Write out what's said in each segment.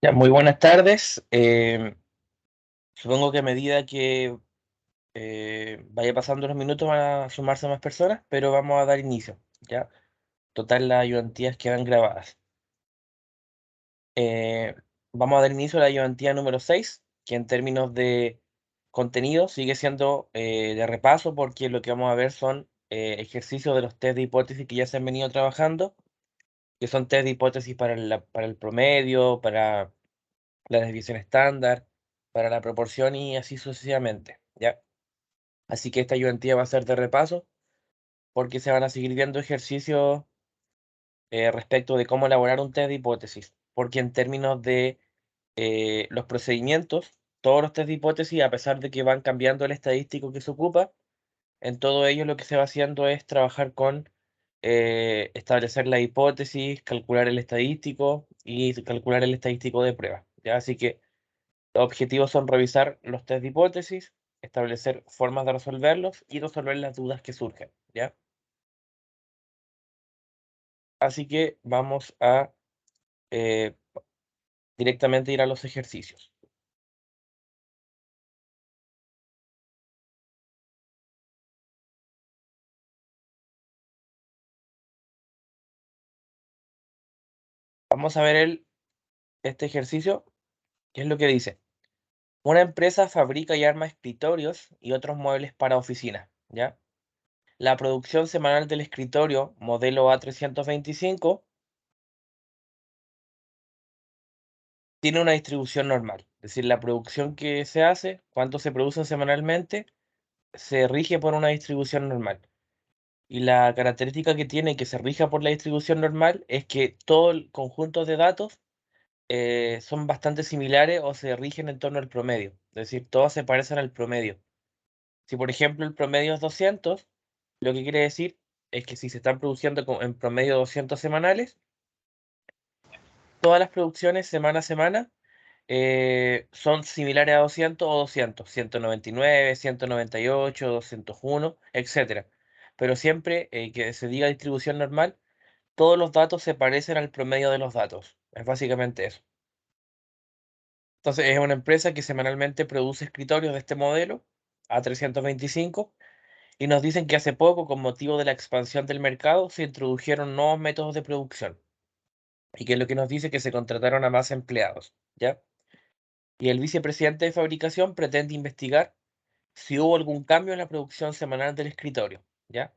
Ya, muy buenas tardes. Supongo que a medida que vaya pasando los minutos van a sumarse más personas, pero vamos a dar inicio, ¿ya? Total, las ayudantías quedan grabadas. Eh, Vamos a dar inicio a la ayudantía número 6, que en términos de contenido sigue siendo de repaso, porque lo que vamos a ver son ejercicios de los test de hipótesis que ya se han venido trabajando, que son test de hipótesis para el promedio, para la desviación estándar, para la proporción y así sucesivamente, ¿ya? Así que esta ayudantía va a ser de repaso porque se van a seguir viendo ejercicios respecto de cómo elaborar un test de hipótesis, porque en términos de los procedimientos, todos los test de hipótesis, a pesar de que van cambiando el estadístico que se ocupa, en todo ello lo que se va haciendo es trabajar con establecer la hipótesis, calcular el estadístico y calcular el estadístico de prueba, ¿ya? Así que los objetivos son revisar los test de hipótesis, establecer formas de resolverlos y resolver las dudas que surgen, ¿ya? Así que vamos a eh, directamente ir a los ejercicios. Vamos a ver este ejercicio, que es lo que dice. Una empresa fabrica y arma escritorios y otros muebles para oficinas, ¿ya? La producción semanal del escritorio modelo A325 tiene una distribución normal, es decir, la producción que se hace, cuánto se produce semanalmente, se rige por una distribución normal. Y la característica que tiene que se rija por la distribución normal es que todo el conjunto de datos son bastante similares o se rigen en torno al promedio. Es decir, todos se parecen al promedio. Si por ejemplo el promedio es 200, lo que quiere decir es que si se están produciendo en promedio 200 semanales, todas las producciones semana a semana son similares a 200 o 200, 199, 198, 201, etcétera. Pero siempre que se diga distribución normal, todos los datos se parecen al promedio de los datos. Es básicamente eso. Entonces es una empresa que semanalmente produce escritorios de este modelo A325 y nos dicen que hace poco, con motivo de la expansión del mercado, se introdujeron nuevos métodos de producción y que es lo que nos dice que se contrataron a más empleados, ¿ya? Y el vicepresidente de fabricación pretende investigar si hubo algún cambio en la producción semanal del escritorio, ¿ya?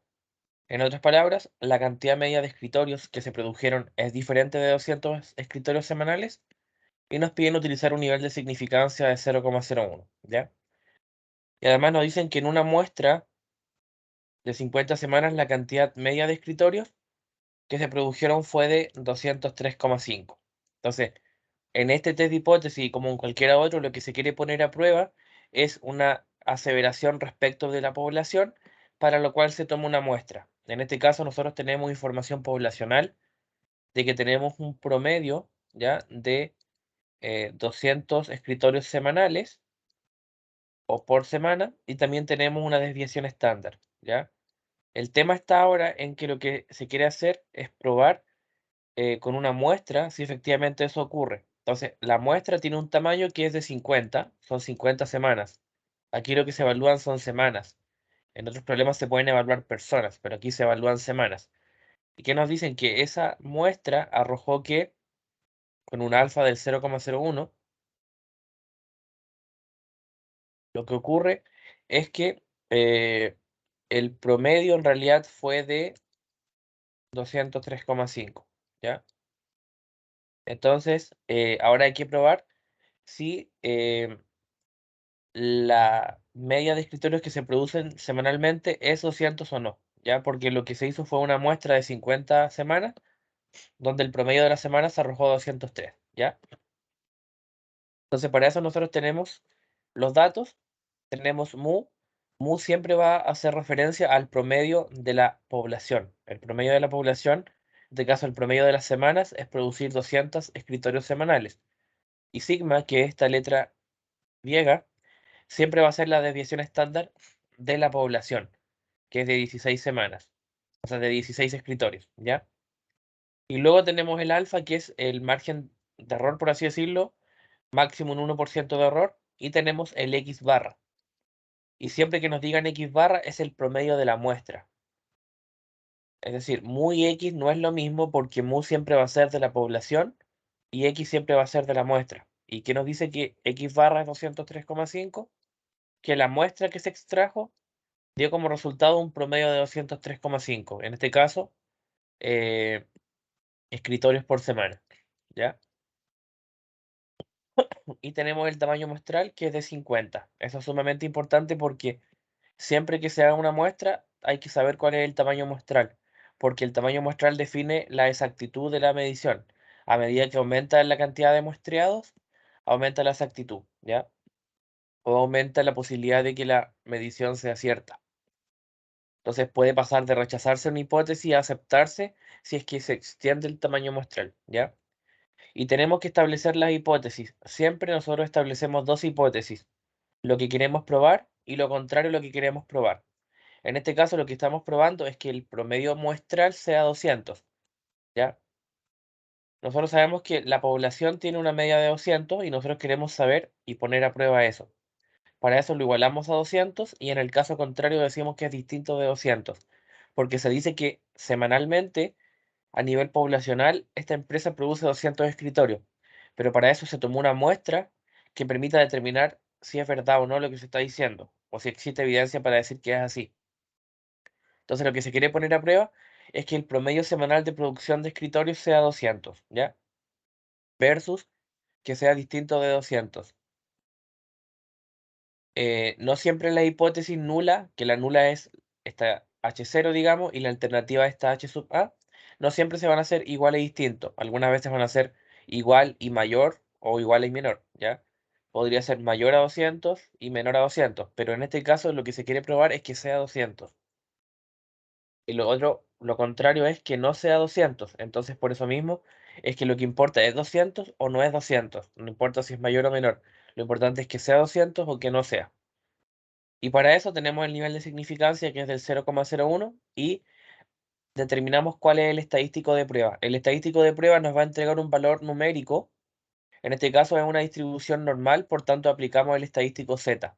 En otras palabras, la cantidad media de escritorios que se produjeron es diferente de 200 escritorios semanales y nos piden utilizar un nivel de significancia de 0,01, ¿ya? Y además nos dicen que en una muestra de 50 semanas la cantidad media de escritorios que se produjeron fue de 203,5. Entonces, en este test de hipótesis, como en cualquiera otro, lo que se quiere poner a prueba es una aseveración respecto de la población, para lo cual se toma una muestra. En este caso, nosotros tenemos información poblacional de que tenemos un promedio, ¿ya?, de 200 escritorios semanales o por semana, y también tenemos una desviación estándar, ¿ya? El tema está ahora en que lo que se quiere hacer es probar con una muestra si efectivamente eso ocurre. Entonces, la muestra tiene un tamaño que es de 50, son 50 semanas. Aquí lo que se evalúan son semanas. En otros problemas se pueden evaluar personas, pero aquí se evalúan semanas. ¿Y qué nos dicen? Que esa muestra arrojó que con un alfa del 0,01, lo que ocurre es que el promedio en realidad fue de 203,5, ¿ya? Entonces, ahora hay que probar si la media de escritorios que se producen semanalmente es 200 o no, ¿ya? Porque lo que se hizo fue una muestra de 50 semanas, donde el promedio de las semanas se arrojó 203, ¿ya? Entonces, para eso nosotros tenemos los datos, tenemos mu. Mu siempre va a hacer referencia al promedio de la población. El promedio de la población, en este caso el promedio de las semanas, es producir 200 escritorios semanales. Y sigma, que es esta letra griega, siempre va a ser la desviación estándar de la población, que es de 16 semanas, o sea, de 16 escritorios, ¿ya? Y luego tenemos el alfa, que es el margen de error, por así decirlo, máximo un 1% de error, y tenemos el X barra. Y siempre que nos digan X barra es el promedio de la muestra. Es decir, mu y X no es lo mismo porque mu siempre va a ser de la población y X siempre va a ser de la muestra. ¿Y qué nos dice que X barra es 203,5? Que la muestra que se extrajo dio como resultado un promedio de 203,5. En este caso, eh, escritorios por semana. ¿Ya? Y tenemos el tamaño muestral que es de 50. Eso es sumamente importante porque siempre que se haga una muestra hay que saber cuál es el tamaño muestral, porque el tamaño muestral define la exactitud de la medición. A medida que aumenta la cantidad de muestreados, aumenta la exactitud, ¿ya? O aumenta la posibilidad de que la medición sea cierta. Entonces puede pasar de rechazarse una hipótesis a aceptarse si es que se extiende el tamaño muestral, ¿ya? Y tenemos que establecer las hipótesis. Siempre nosotros establecemos dos hipótesis: lo que queremos probar y lo contrario a lo que queremos probar. En este caso lo que estamos probando es que el promedio muestral sea 200, ¿ya? Nosotros sabemos que la población tiene una media de 200 y nosotros queremos saber y poner a prueba eso. Para eso lo igualamos a 200 y en el caso contrario decimos que es distinto de 200, porque se dice que semanalmente a nivel poblacional esta empresa produce 200 escritorios, pero para eso se tomó una muestra que permita determinar si es verdad o no lo que se está diciendo, o si existe evidencia para decir que es así. Entonces lo que se quiere poner a prueba es que el promedio semanal de producción de escritorios sea 200, ¿ya? Versus que sea distinto de 200. No siempre la hipótesis nula, que la nula es esta H0, digamos, y la alternativa esta H sub A, no siempre se van a hacer igual y distinto. Algunas veces van a ser igual y mayor o igual y menor, ¿ya? Podría ser mayor a 200 y menor a 200, pero en este caso lo que se quiere probar es que sea 200. Y lo otro, lo contrario es que no sea 200. Entonces, por eso mismo, es que lo que importa es 200 o no es 200. No importa si es mayor o menor. Lo importante es que sea 200 o que no sea. Y para eso tenemos el nivel de significancia que es del 0,01 y determinamos cuál es el estadístico de prueba. El estadístico de prueba nos va a entregar un valor numérico. En este caso es una distribución normal, por tanto aplicamos el estadístico Z.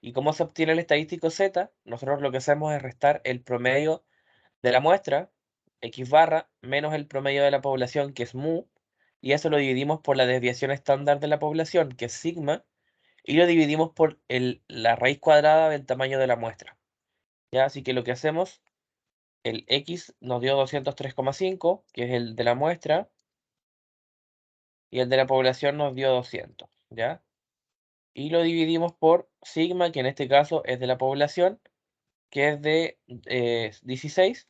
¿Y cómo se obtiene el estadístico Z? Nosotros lo que hacemos es restar el promedio de la muestra, X barra, menos el promedio de la población, que es mu, y eso lo dividimos por la desviación estándar de la población, que es sigma, y lo dividimos por la raíz cuadrada del tamaño de la muestra. ¿Ya? Así que lo que hacemos, el X nos dio 203,5, que es el de la muestra, y el de la población nos dio 200, ¿ya? Y lo dividimos por sigma, que en este caso es de la población, que es de 16,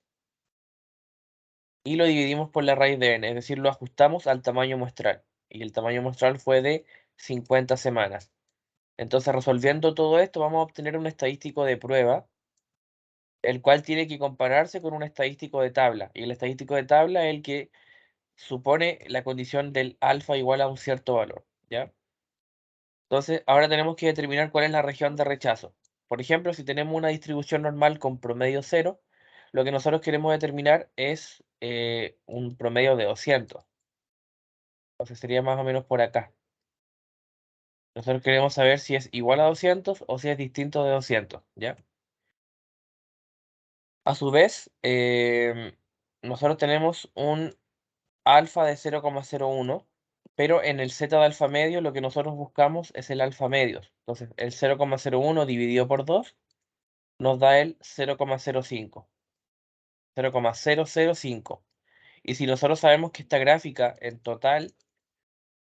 y lo dividimos por la raíz de n, es decir, lo ajustamos al tamaño muestral. Y el tamaño muestral fue de 50 semanas. Entonces, resolviendo todo esto, vamos a obtener un estadístico de prueba, el cual tiene que compararse con un estadístico de tabla. Y el estadístico de tabla es el que supone la condición del alfa igual a un cierto valor, ¿ya? Entonces, ahora tenemos que determinar cuál es la región de rechazo. Por ejemplo, si tenemos una distribución normal con promedio cero, lo que nosotros queremos determinar es un promedio de 200. Entonces sería más o menos por acá. Nosotros queremos saber si es igual a 200 o si es distinto de 200, ¿ya? A su vez, nosotros tenemos un alfa de 0,01, pero en el z de alfa medio lo que nosotros buscamos es el alfa medios. Entonces, el 0,01 dividido por 2 nos da el 0,05. 0,005. Y si nosotros sabemos que esta gráfica en total,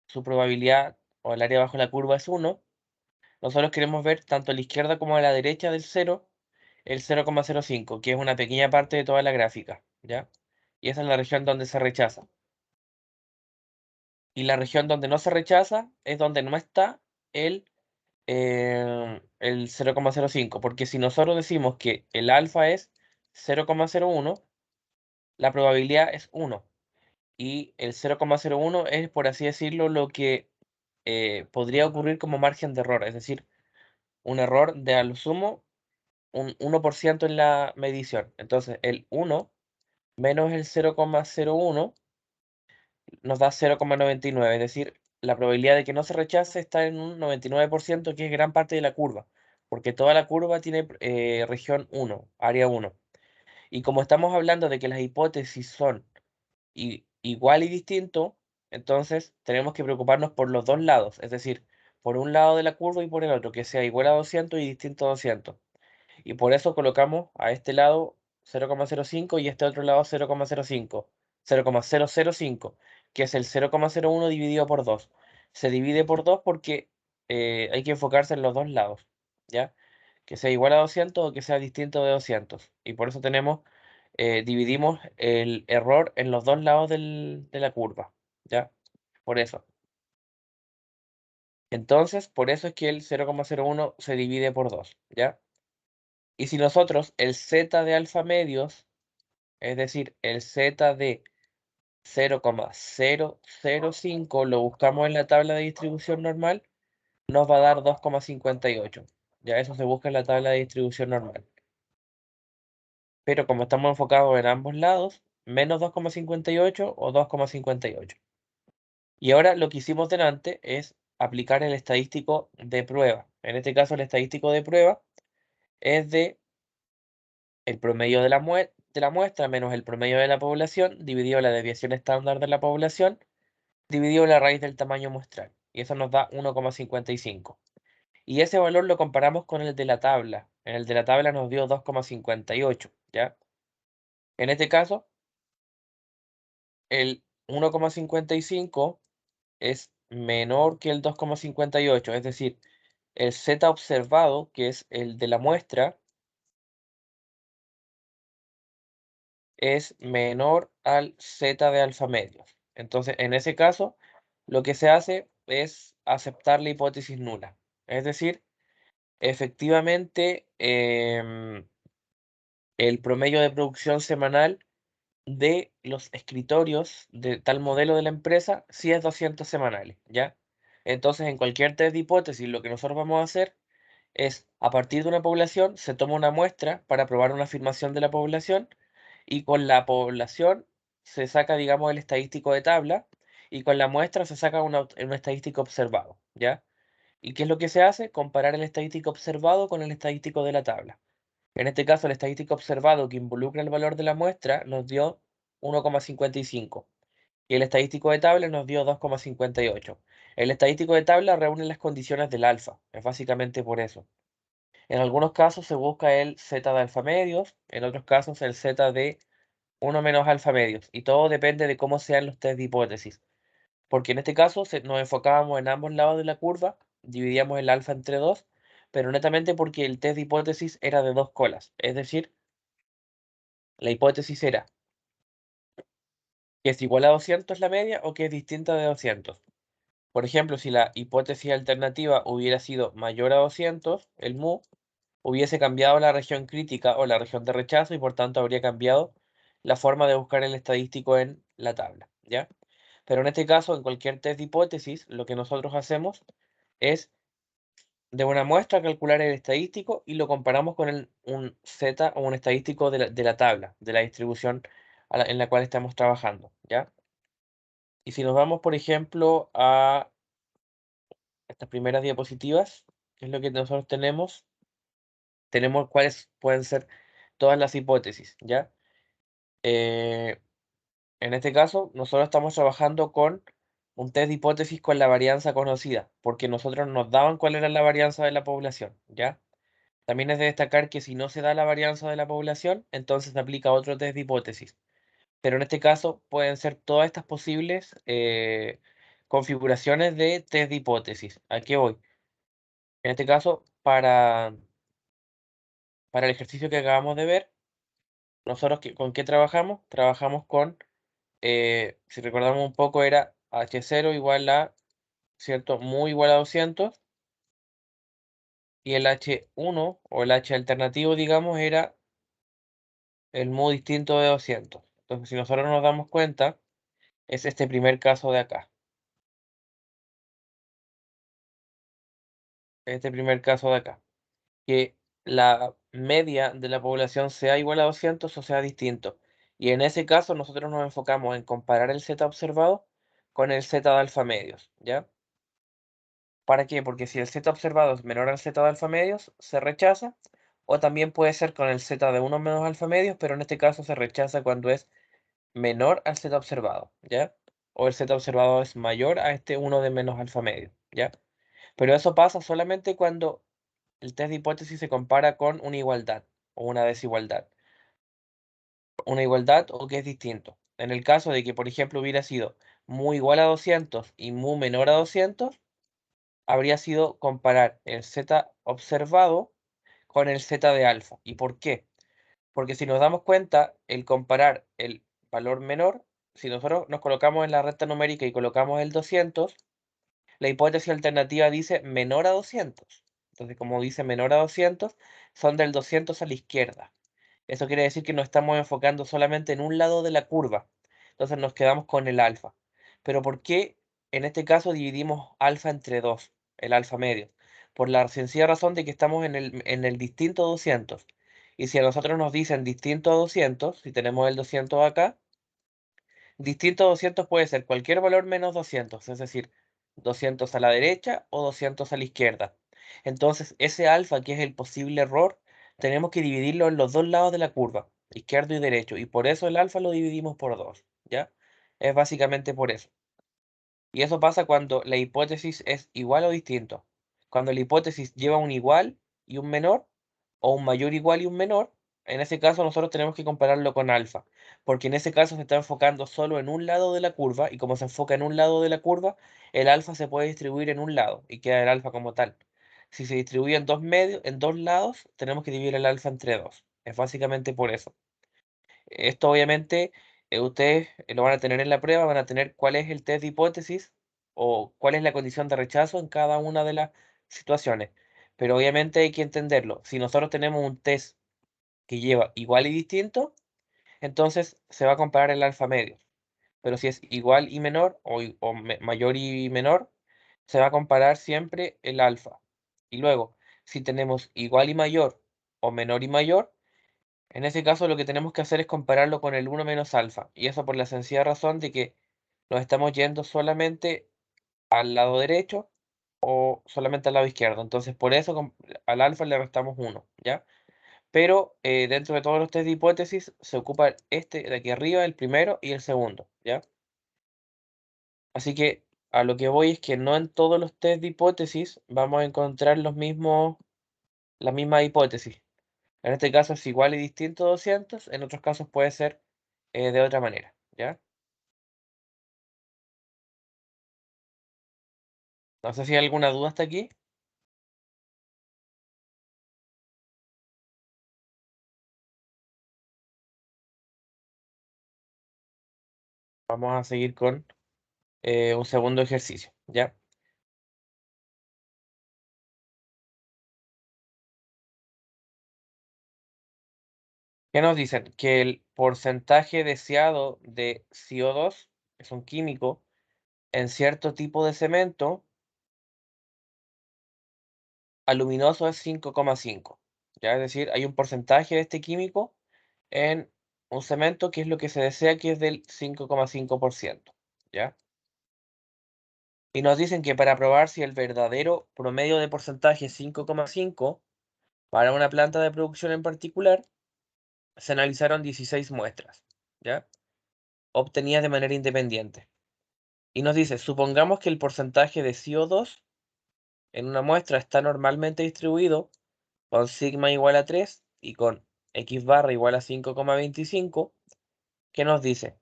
su probabilidad o el área bajo la curva es 1, nosotros queremos ver tanto a la izquierda como a la derecha del 0, el 0,05, que es una pequeña parte de toda la gráfica, ¿ya? Y esa es la región donde se rechaza. Y la región donde no se rechaza es donde no está el 0,05, porque si nosotros decimos que el alfa es 0,01, la probabilidad es 1. Y el 0,01 es, por así decirlo, lo que podría ocurrir como margen de error, es decir, un error de a lo sumo un 1% en la medición. Entonces, el 1 menos el 0,01 nos da 0,99, es decir, la probabilidad de que no se rechace está en un 99%, que es gran parte de la curva, porque toda la curva tiene región 1, área 1. Y como estamos hablando de que las hipótesis son igual y distinto, entonces tenemos que preocuparnos por los dos lados, es decir, por un lado de la curva y por el otro, que sea igual a 200 y distinto a 200. Y por eso colocamos a este lado 0,05 y a este otro lado 0,05, 0,005, que es el 0,01 dividido por 2. Se divide por 2 porque hay que enfocarse en los dos lados, ¿ya? Que sea igual a 200 o que sea distinto de 200. Y por eso dividimos el error en los dos lados de la curva, ¿ya? Por eso. Entonces, por eso es que el 0,01 se divide por 2, ¿ya? Y si nosotros el z de alfa medios, es decir, el z de 0,005 lo buscamos en la tabla de distribución normal, nos va a dar 2,58. Ya eso se busca en la tabla de distribución normal. Pero como estamos enfocados en ambos lados, menos 2,58 o 2,58. Y ahora lo que hicimos delante es aplicar el estadístico de prueba. En este caso, el estadístico de prueba es de el promedio de la muestra menos el promedio de la población, dividido la desviación estándar de la población, dividido la raíz del tamaño muestral. Y eso nos da 1,55. Y ese valor lo comparamos con el de la tabla. En el de la tabla nos dio 2,58, ¿ya? En este caso, el 1,55 es menor que el 2,58, es decir, el z observado, que es el de la muestra, es menor al z de alfa medios. Entonces, en ese caso, lo que se hace es aceptar la hipótesis nula. Es decir, efectivamente, el promedio de producción semanal de los escritorios de tal modelo de la empresa sí es 200 semanales, ¿ya? Entonces, en cualquier test de hipótesis, lo que nosotros vamos a hacer es, a partir de una población, se toma una muestra para probar una afirmación de la población y con la población se saca, digamos, el estadístico de tabla y con la muestra se saca un estadístico observado, ¿ya? ¿Y qué es lo que se hace? Comparar el estadístico observado con el estadístico de la tabla. En este caso, el estadístico observado que involucra el valor de la muestra nos dio 1,55 y el estadístico de tabla nos dio 2,58. El estadístico de tabla reúne las condiciones del alfa, es básicamente por eso. En algunos casos se busca el z de alfa medios, en otros casos el z de 1 menos alfa medios, y todo depende de cómo sean los test de hipótesis. Porque en este caso nos enfocábamos en ambos lados de la curva, dividíamos el alfa entre 2, pero netamente porque el test de hipótesis era de dos colas. Es decir, la hipótesis era que es igual a 200 la media o que es distinta de 200. Por ejemplo, si la hipótesis alternativa hubiera sido mayor a 200, el mu hubiese cambiado la región crítica o la región de rechazo y por tanto habría cambiado la forma de buscar el estadístico en la tabla, ¿ya? Pero en este caso, en cualquier test de hipótesis, lo que nosotros hacemos es de una muestra calcular el estadístico y lo comparamos con un z o un estadístico de la tabla, de la distribución en la cual estamos trabajando, ¿ya? Y si nos vamos, por ejemplo, a estas primeras diapositivas, que es lo que nosotros tenemos cuáles pueden ser todas las hipótesis, ¿ya? Eh, en este caso, nosotros estamos trabajando con un test de hipótesis con la varianza conocida, porque nosotros nos daban cuál era la varianza de la población, ¿ya? También es de destacar que si no se da la varianza de la población, entonces se aplica otro test de hipótesis. Pero en este caso pueden ser todas estas posibles configuraciones de test de hipótesis. ¿A qué voy? En este caso, para el ejercicio que acabamos de ver, nosotros ¿con qué trabajamos? Trabajamos con, si recordamos un poco, era H0 igual a, ¿cierto? Mu igual a 200 y el H1 o el H alternativo, digamos, era el mu distinto de 200. Entonces, si nosotros nos damos cuenta, es este primer caso de acá. Este primer caso de acá. Que la media de la población sea igual a 200 o sea distinto. Y en ese caso nosotros nos enfocamos en comparar el Z observado con el Z de alfa medios, ¿ya? ¿Para qué? Porque si el Z observado es menor al Z de alfa medios, se rechaza, o también puede ser con el Z de 1 menos alfa medios, pero en este caso se rechaza cuando es menor al Z observado, ¿ya? O el Z observado es mayor a este 1 de menos alfa medio, ¿ya? Pero eso pasa solamente cuando el test de hipótesis se compara con una igualdad o una desigualdad. Una igualdad o que es distinto. En el caso de que, por ejemplo, hubiera sido mu igual a 200 y mu menor a 200, habría sido comparar el Z observado con el Z de alfa. ¿Y por qué? Porque si nos damos cuenta, el comparar el valor menor, si nosotros nos colocamos en la recta numérica y colocamos el 200, la hipótesis alternativa dice menor a 200. Entonces, como dice menor a 200, son del 200 a la izquierda. Eso quiere decir que nos estamos enfocando solamente en un lado de la curva. Entonces nos quedamos con el alfa. Pero ¿por qué en este caso dividimos alfa entre 2, el alfa medio? Por la sencilla razón de que estamos en el distinto 200. Y si a nosotros nos dicen distinto a 200, si tenemos el 200 acá, distinto a 200 puede ser cualquier valor menos 200, es decir, 200 a la derecha o 200 a la izquierda. Entonces, ese alfa, que es el posible error, tenemos que dividirlo en los dos lados de la curva, izquierdo y derecho, y por eso el alfa lo dividimos por 2, ¿ya? Es básicamente por eso. Y eso pasa cuando la hipótesis es igual o distinto. Cuando la hipótesis lleva un igual y un menor, o un mayor igual y un menor, en ese caso nosotros tenemos que compararlo con alfa, porque en ese caso se está enfocando solo en un lado de la curva, y como se enfoca en un lado de la curva, el alfa se puede distribuir en un lado, y queda el alfa como tal. Si se distribuye en dos medios, en dos lados, tenemos que dividir el alfa entre dos. Es básicamente por eso. Esto obviamente ustedes lo van a tener en la prueba, van a tener cuál es el test de hipótesis o cuál es la condición de rechazo en cada una de las situaciones. Pero obviamente hay que entenderlo. Si nosotros tenemos un test que lleva igual y distinto, entonces se va a comparar el alfa medio. Pero si es igual y menor o mayor y menor, se va a comparar siempre el alfa. Y luego, si tenemos igual y mayor o menor y mayor, en ese caso lo que tenemos que hacer es compararlo con el 1 menos alfa, y eso por la sencilla razón de que nos estamos yendo solamente al lado derecho o solamente al lado izquierdo. Entonces por eso al alfa le restamos 1, ¿ya? Pero dentro de todos los test de hipótesis se ocupa este de aquí arriba, el primero y el segundo, ¿ya? Así que a lo que voy es que no en todos los test de hipótesis vamos a encontrar la misma hipótesis. En este caso es igual y distinto a 200, en otros casos puede ser de otra manera, ¿ya? No sé si hay alguna duda hasta aquí. Vamos a seguir con un segundo ejercicio, ¿ya? ¿Qué nos dicen? Que el porcentaje deseado de CO2, que es un químico, en cierto tipo de cemento aluminoso es 5,5, ¿ya? Es decir, hay un porcentaje de este químico en un cemento que es lo que se desea que es del 5,5%, ¿ya? Y nos dicen que para probar si el verdadero promedio de porcentaje es 5,5 para una planta de producción en particular, se analizaron 16 muestras, ¿ya? Obtenidas de manera independiente. Y nos dice, supongamos que el porcentaje de CO2 en una muestra está normalmente distribuido con sigma igual a 3 y con x barra igual a 5,25. ¿Qué nos dice?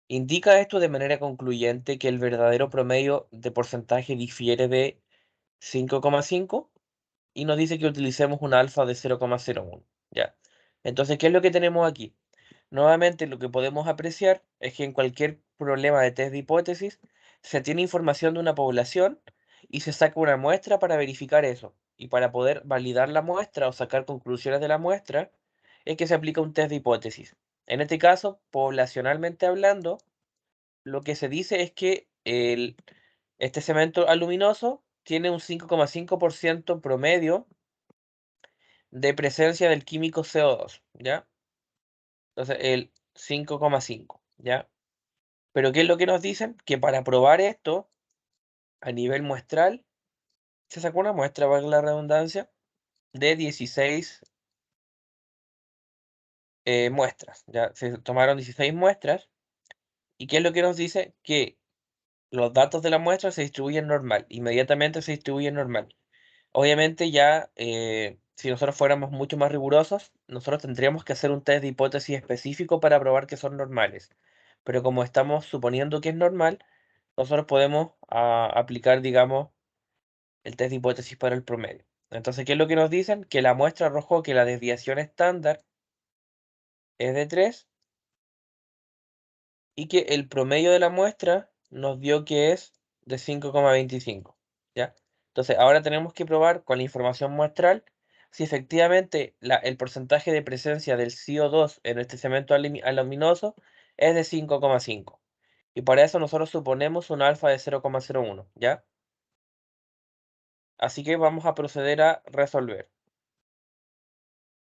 ¿Indica esto de manera concluyente que el verdadero promedio de porcentaje difiere de 5,5? Y nos dice que utilicemos un alfa de 0,01, ¿ya? Entonces, ¿qué es lo que tenemos aquí? Nuevamente, lo que podemos apreciar es que en cualquier problema de test de hipótesis se tiene información de una población y se saca una muestra para verificar eso. Y para poder validar la muestra o sacar conclusiones de la muestra, es que se aplica un test de hipótesis. En este caso, poblacionalmente hablando, lo que se dice es que este cemento aluminoso tiene un 5,5% promedio de presencia del químico CO2, ¿ya? Entonces, el 5,5, ¿ya? Pero ¿qué es lo que nos dicen? Que para probar esto a nivel muestral, se sacó una muestra, valga la redundancia, de 16 muestras. Ya se tomaron 16 muestras. ¿Y qué es lo que nos dice? Que los datos de la muestra se distribuyen normal, inmediatamente se distribuyen normal. Obviamente ya, si nosotros fuéramos mucho más rigurosos, nosotros tendríamos que hacer un test de hipótesis específico para probar que son normales. Pero como estamos suponiendo que es normal, nosotros podemos aplicar, digamos, el test de hipótesis para el promedio. Entonces, ¿qué es lo que nos dicen? Que la muestra arrojó que la desviación estándar es de 3 y que el promedio de la muestra nos dio que es de 5,25. ¿Ya? Entonces, ahora tenemos que probar con la información muestral si efectivamente el porcentaje de presencia del CO2 en este cemento aluminoso es de 5,5. Y para eso nosotros suponemos un alfa de 0,01, ¿ya? Así que vamos a proceder a resolver.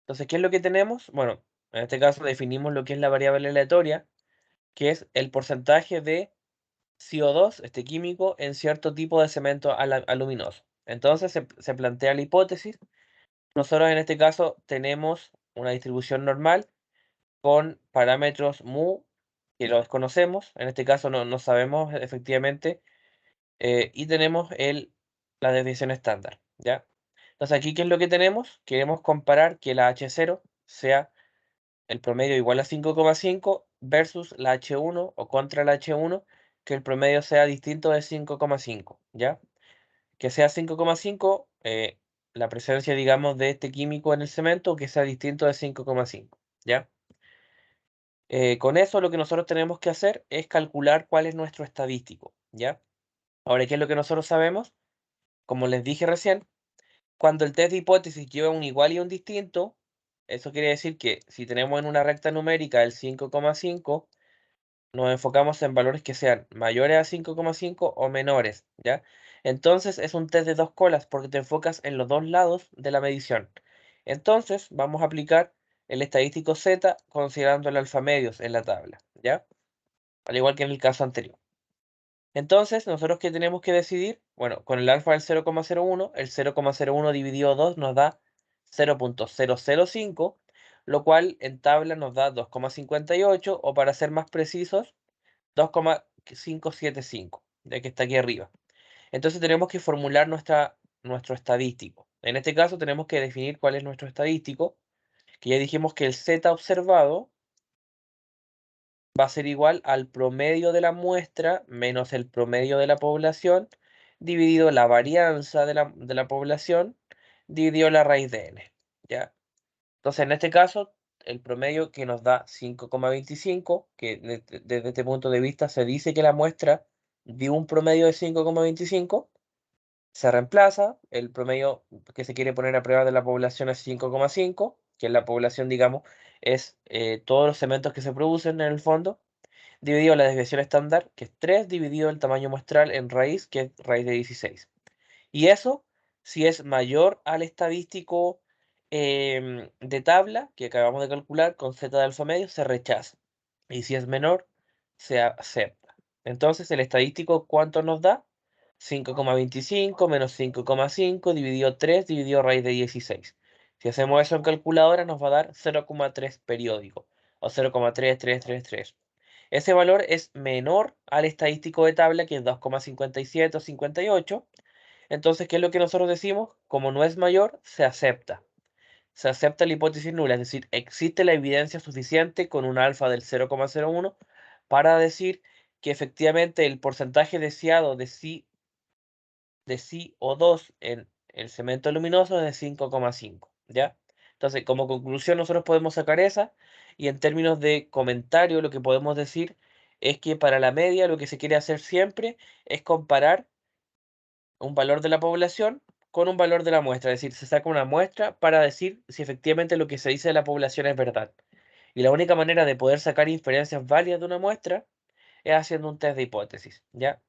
Entonces, ¿qué es lo que tenemos? Bueno, en este caso definimos lo que es la variable aleatoria, que es el porcentaje de CO2, este químico, en cierto tipo de cemento aluminoso. Entonces se plantea la hipótesis. Nosotros en este caso tenemos una distribución normal con parámetros mu, que lo desconocemos. En este caso no sabemos efectivamente. Y tenemos la desviación estándar, ¿ya? Entonces aquí, ¿qué es lo que tenemos? Queremos comparar que la H0 sea el promedio igual a 5,5 versus la H1 o contra la H1, que el promedio sea distinto de 5,5, ¿ya? Que sea 5,5 la presencia, digamos, de este químico en el cemento, que sea distinto de 5,5, ¿ya? Con eso lo que nosotros tenemos que hacer es calcular cuál es nuestro estadístico, ¿ya? Ahora, ¿qué es lo que nosotros sabemos? Como les dije recién, cuando el test de hipótesis lleva un igual y un distinto, eso quiere decir que si tenemos en una recta numérica el 5,5, nos enfocamos en valores que sean mayores a 5,5 o menores, ¿ya? Entonces es un test de dos colas porque te enfocas en los dos lados de la medición. Entonces vamos a aplicar el estadístico Z considerando el alfa medios en la tabla, ¿ya? Al igual que en el caso anterior. Entonces, ¿nosotros qué tenemos que decidir? Bueno, con el alfa del 0,01, el 0,01 dividido 2 nos da 0,005, lo cual en tabla nos da 2,58 o para ser más precisos, 2,575, ya que está aquí arriba. Entonces tenemos que formular nuestro estadístico. En este caso tenemos que definir cuál es nuestro estadístico, que ya dijimos que el Z observado va a ser igual al promedio de la muestra menos el promedio de la población, dividido la varianza de la población, dividido la raíz de n, ¿ya? Entonces, en este caso, el promedio que nos da 5,25, que desde este punto de vista se dice que la muestra dio un promedio de 5,25, se reemplaza, el promedio que se quiere poner a prueba de la población es 5,5, que la población, digamos, es todos los cementos que se producen en el fondo, dividido la desviación estándar, que es 3, dividido el tamaño muestral en raíz, que es raíz de 16. Y eso, si es mayor al estadístico de tabla, que acabamos de calcular con z de alfa medio, se rechaza. Y si es menor, se acepta. Entonces, el estadístico, ¿cuánto nos da? 5,25 menos 5,5 dividido 3 dividido raíz de 16. Si hacemos eso en calculadora, nos va a dar 0,3 periódico, o 0,3333. Ese valor es menor al estadístico de tabla, que es 2,57 o 58. Entonces, ¿qué es lo que nosotros decimos? Como no es mayor, se acepta. Se acepta la hipótesis nula, es decir, existe la evidencia suficiente con un alfa del 0,01 para decir que efectivamente el porcentaje deseado de CO2 en el cemento luminoso es de 5,5, ¿ya? Entonces, como conclusión, nosotros podemos sacar esa, y en términos de comentario, lo que podemos decir es que para la media lo que se quiere hacer siempre es comparar un valor de la población con un valor de la muestra, es decir, se saca una muestra para decir si efectivamente lo que se dice de la población es verdad. Y la única manera de poder sacar inferencias válidas de una muestra es haciendo un test de hipótesis, ¿ya?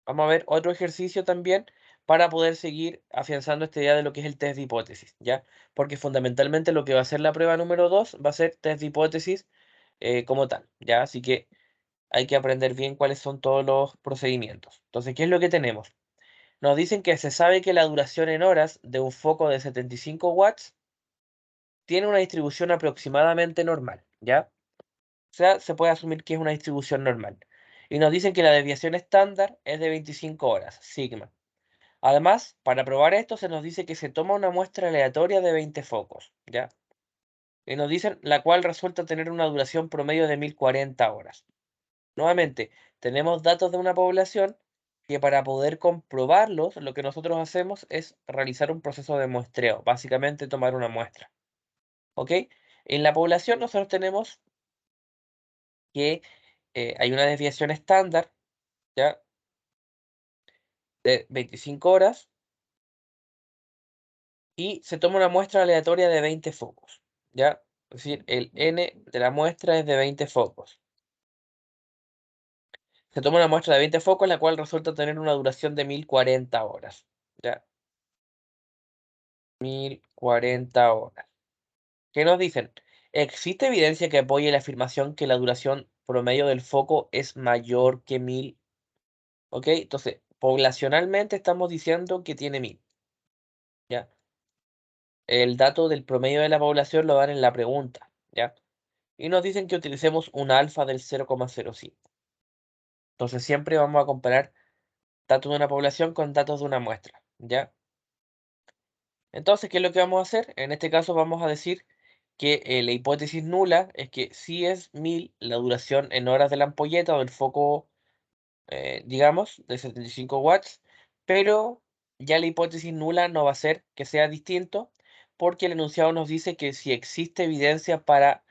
Vamos a ver otro ejercicio también para poder seguir afianzando esta idea de lo que es el test de hipótesis, ¿ya? Porque fundamentalmente lo que va a ser la prueba número 2 va a ser test de hipótesis como tal, ¿ya? Así que hay que aprender bien cuáles son todos los procedimientos. Entonces, ¿qué es lo que tenemos? Nos dicen que se sabe que la duración en horas de un foco de 75 watts tiene una distribución aproximadamente normal, ¿ya? O sea, se puede asumir que es una distribución normal. Y nos dicen que la desviación estándar es de 25 horas, sigma. Además, para probar esto se nos dice que se toma una muestra aleatoria de 20 focos, ¿ya? Y nos dicen la cual resulta tener una duración promedio de 1040 horas. Nuevamente, tenemos datos de una población que para poder comprobarlos, lo que nosotros hacemos es realizar un proceso de muestreo, básicamente tomar una muestra, ¿ok? En la población nosotros tenemos que hay una desviación estándar, ¿ya? De 25 horas y se toma una muestra aleatoria de 20 focos, ¿ya? Es decir, el N de la muestra es de 20 focos. Se toma una muestra de 20 focos, la cual resulta tener una duración de 1040 horas, ¿ya? 1040 horas. ¿Qué nos dicen? ¿Existe evidencia que apoye la afirmación que la duración promedio del foco es mayor que 1000? ¿Ok? Entonces, poblacionalmente estamos diciendo que tiene 1000, ¿ya? El dato del promedio de la población lo dan en la pregunta, ¿ya? Y nos dicen que utilicemos un alfa del 0,05. Entonces, siempre vamos a comparar datos de una población con datos de una muestra, ¿ya? Entonces, ¿qué es lo que vamos a hacer? En este caso vamos a decir que la hipótesis nula es que sí es 1000 la duración en horas de la ampolleta o del foco, digamos, de 75 watts, pero ya la hipótesis nula no va a ser que sea distinto, porque el enunciado nos dice que si existe evidencia para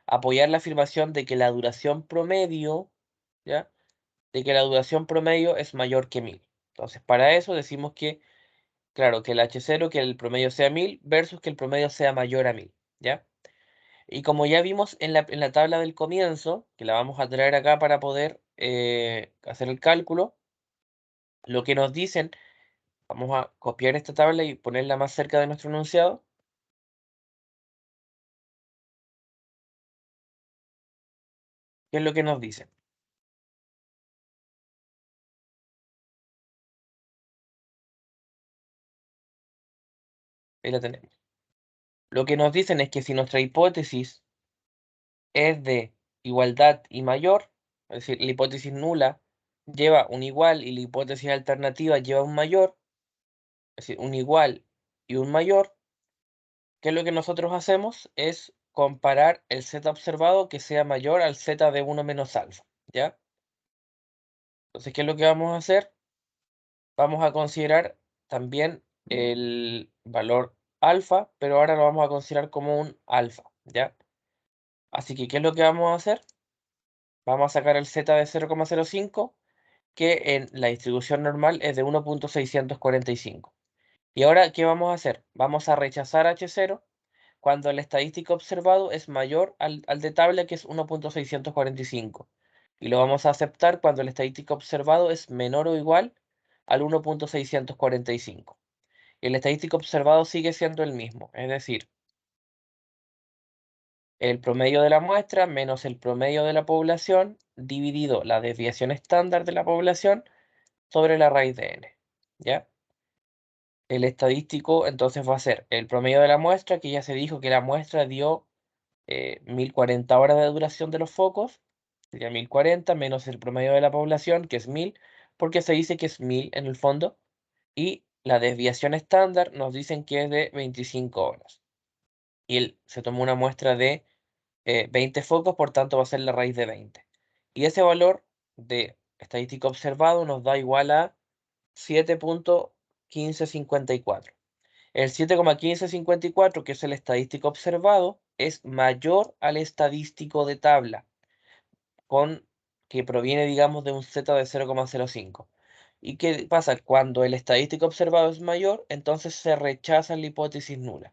apoyar la afirmación de que la duración promedio, ¿ya? De que la duración promedio es mayor que 1000. Entonces, para eso decimos que, claro, que el H0, que el promedio sea 1000 versus que el promedio sea mayor a 1000, ¿ya? Y como ya vimos en la tabla del comienzo, que la vamos a traer acá para poder hacer el cálculo, lo que nos dicen, vamos a copiar esta tabla y ponerla más cerca de nuestro enunciado. ¿Qué es lo que nos dicen? Ahí la tenemos. Lo que nos dicen es que si nuestra hipótesis es de igualdad y mayor, es decir, la hipótesis nula lleva un igual y la hipótesis alternativa lleva un mayor, es decir, un igual y un mayor, ¿qué es lo que nosotros hacemos? Es comparar el z observado que sea mayor al z de 1 menos alfa, ¿ya? Entonces, ¿qué es lo que vamos a hacer? Vamos a considerar también el valor alfa, pero ahora lo vamos a considerar como un alfa, ¿ya? Así que, ¿qué es lo que vamos a hacer? Vamos a sacar el z de 0,05, que en la distribución normal es de 1,645. Y ahora, ¿qué vamos a hacer? Vamos a rechazar H0 cuando el estadístico observado es mayor al de tabla, que es 1,645. Y lo vamos a aceptar cuando el estadístico observado es menor o igual al 1,645. El estadístico observado sigue siendo el mismo, es decir, el promedio de la muestra menos el promedio de la población dividido la desviación estándar de la población sobre la raíz de n, ¿ya? El estadístico entonces va a ser el promedio de la muestra, que ya se dijo que la muestra dio 1040 horas de duración de los focos, sería 1040 menos el promedio de la población, que es 1000, porque se dice que es 1000 en el fondo, y la desviación estándar nos dicen que es de 25 horas. Y se tomó una muestra de 20 focos, por tanto va a ser la raíz de 20. Y ese valor de estadístico observado nos da igual a 7,1554. El 7,1554, que es el estadístico observado, es mayor al estadístico de tabla, que proviene, digamos, de un z de 0,05. ¿Y qué pasa? Cuando el estadístico observado es mayor, entonces se rechaza la hipótesis nula.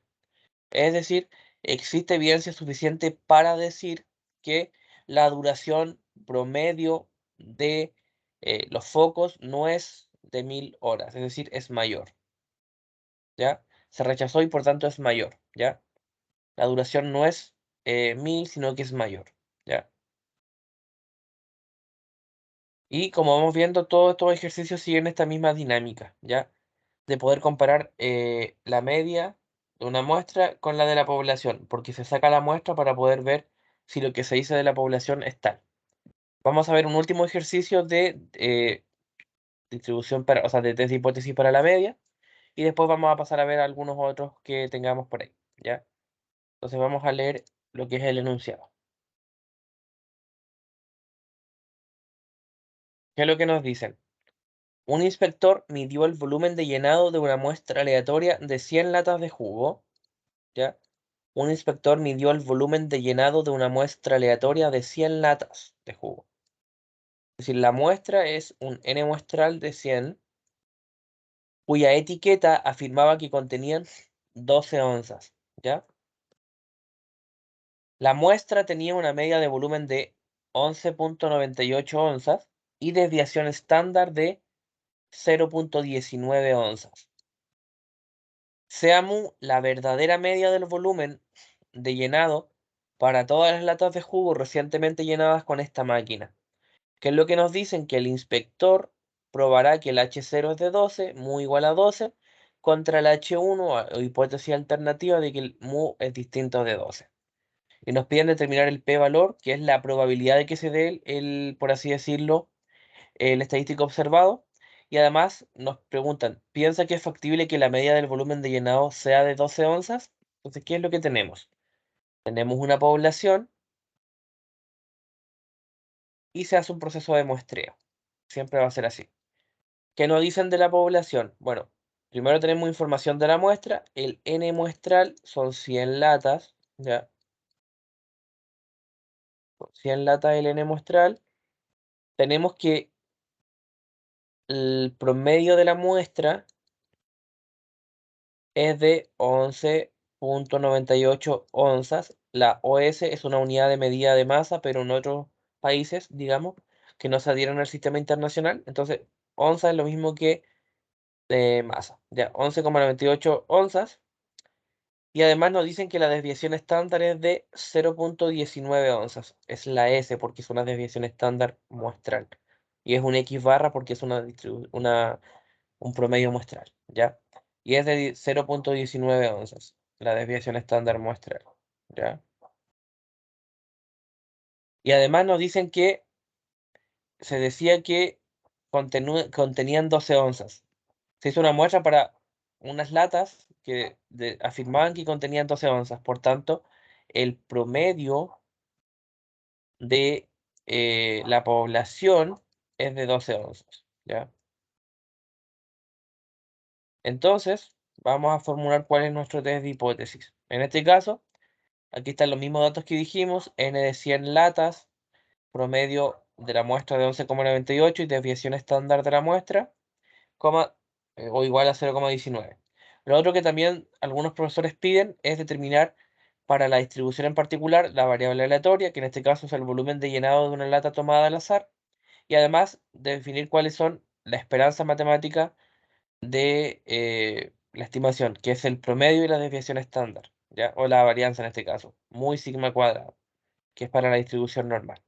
Es decir, existe evidencia suficiente para decir que la duración promedio de los focos no es de 1000 horas, es decir, es mayor, ¿ya? Se rechazó y por tanto es mayor, ¿ya? La duración no es 1000, sino que es mayor, ¿ya? Y como vamos viendo, todos estos ejercicios siguen esta misma dinámica, ¿ya? De poder comparar la media de una muestra con la de la población, porque se saca la muestra para poder ver si lo que se dice de la población es tal. Vamos a ver un último ejercicio de distribución para, o sea, de test de hipótesis para la media, y después vamos a pasar a ver algunos otros que tengamos por ahí, ¿ya? Entonces vamos a leer lo que es el enunciado. ¿Qué es lo que nos dicen? Un inspector midió el volumen de llenado de una muestra aleatoria de 100 latas de jugo, ¿ya? Un inspector midió el volumen de llenado de una muestra aleatoria de 100 latas de jugo. Es decir, la muestra es un N muestral de 100, cuya etiqueta afirmaba que contenían 12 onzas, ¿ya? La muestra tenía una media de volumen de 11.98 onzas y desviación estándar de 0.19 onzas. Seamos la verdadera media del volumen de llenado para todas las latas de jugo recientemente llenadas con esta máquina. ¿Qué es lo que nos dicen? Que el inspector probará que el H0 es de 12, mu igual a 12, contra el H1 o hipótesis alternativa de que el mu es distinto de 12. Y nos piden determinar el p-valor, que es la probabilidad de que se dé por así decirlo, el estadístico observado. Y además nos preguntan, ¿piensa que es factible que la media del volumen de llenado sea de 12 onzas? Entonces, ¿qué es lo que tenemos? Tenemos una población y se hace un proceso de muestreo. Siempre va a ser así. ¿Qué nos dicen de la población? Bueno, primero tenemos información de la muestra. El N muestral son 100 latas, ¿ya? 100 latas el N muestral. Tenemos que el promedio de la muestra es de 11.98 onzas. La OS es una unidad de medida de masa, pero en otros países, digamos, que no se adhieren al sistema internacional. Entonces, onza es lo mismo que masa. Ya, 11,98 onzas. Y además nos dicen que la desviación estándar es de 0.19 onzas. Es la S porque es una desviación estándar muestral. Y es un X barra porque es un promedio muestral, ¿ya? Y es de 0.19 onzas, la desviación estándar muestral, ¿ya? Y además nos dicen que se decía que contenían 12 onzas. Se hizo una muestra para unas latas que afirmaban que contenían 12 onzas. Por tanto, el promedio de la población es de 12 onzas, ¿ya? Entonces, vamos a formular cuál es nuestro test de hipótesis. En este caso, aquí están los mismos datos que dijimos, N de 100 latas, promedio de la muestra de 11,98 y desviación estándar de la muestra, o igual a 0,19. Lo otro que también algunos profesores piden es determinar para la distribución en particular la variable aleatoria, que en este caso es el volumen de llenado de una lata tomada al azar, y además definir cuáles son la esperanza matemática de la estimación, que es el promedio y la desviación estándar, ¿ya? O la varianza en este caso, muy sigma cuadrado, que es para la distribución normal.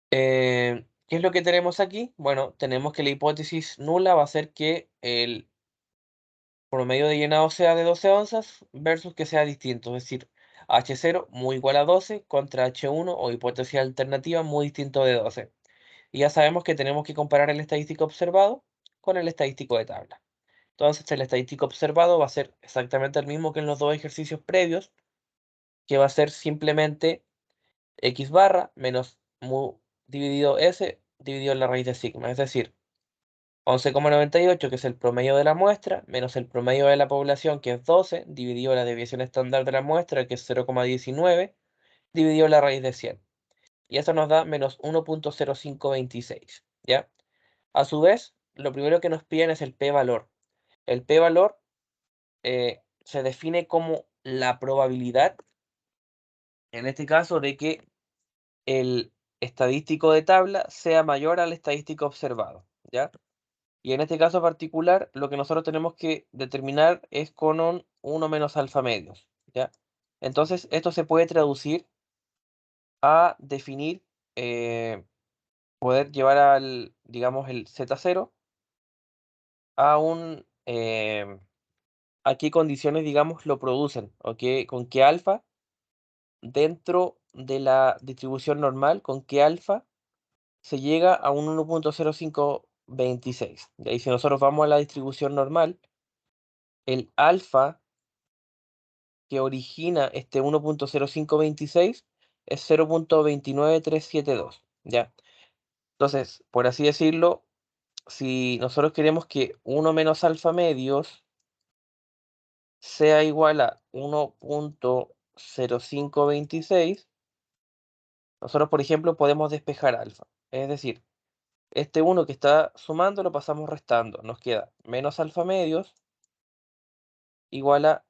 ¿Qué es lo que tenemos aquí? Bueno, tenemos que la hipótesis nula va a ser que el promedio de llenado sea de 12 onzas versus que sea distinto, es decir, H0 muy igual a 12 contra H1 o hipótesis alternativa muy distinto de 12. Y ya sabemos que tenemos que comparar el estadístico observado con el estadístico de tabla. Entonces el estadístico observado va a ser exactamente el mismo que en los dos ejercicios previos, que va a ser simplemente x barra menos mu dividido s dividido en la raíz de sigma, es decir, 11,98 que es el promedio de la muestra, menos el promedio de la población que es 12, dividido la desviación estándar de la muestra que es 0,19, dividido la raíz de 100. Y eso nos da menos 1.0526, ¿ya? A su vez, lo primero que nos piden es el p-valor. El p-valor se define como la probabilidad, en este caso, de que el estadístico de tabla sea mayor al estadístico observado, ¿ya? Y en este caso particular, lo que nosotros tenemos que determinar es con un 1 menos alfa medios, ¿ya? Entonces, esto se puede traducir a definir poder llevar al, digamos, el Z0 a un, a qué condiciones, digamos, lo producen, o con qué alfa dentro de la distribución normal, con qué alfa se llega a un 1.0526. Y ahí si nosotros vamos a la distribución normal, el alfa que origina este 1.0526 es 0.29372, ¿ya? Entonces, por así decirlo, si nosotros queremos que 1 menos alfa medios sea igual a 1.0526, nosotros, por ejemplo, podemos despejar alfa. Es decir, este 1 que está sumando lo pasamos restando. Nos queda menos alfa medios igual a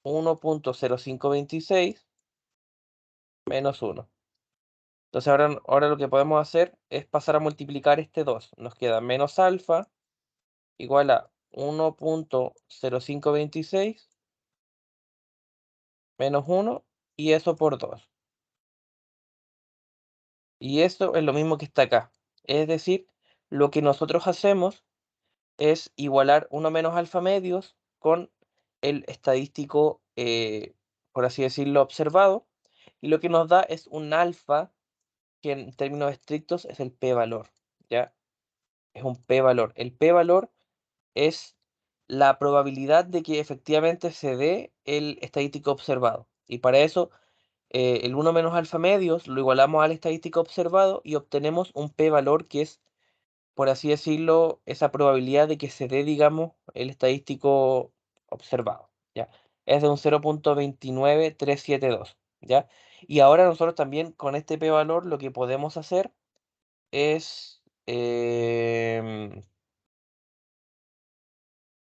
1.0526 menos 1. Entonces ahora lo que podemos hacer es pasar a multiplicar este 2. Nos queda menos alfa igual a 1.0526 menos 1 y eso por 2. Y esto es lo mismo que está acá. Es decir, lo que nosotros hacemos es igualar 1 menos alfa medios con el estadístico, por así decirlo, observado. Y lo que nos da es un alfa que en términos estrictos es el p-valor, ¿ya? Es un p-valor. El p-valor es la probabilidad de que efectivamente se dé el estadístico observado. Y para eso, el 1 menos alfa medios lo igualamos al estadístico observado y obtenemos un p-valor que es, por así decirlo, esa probabilidad de que se dé, digamos, el estadístico observado, ¿ya? Es de un 0.29372, ¿ya? Y ahora nosotros también con este p-valor lo que podemos hacer es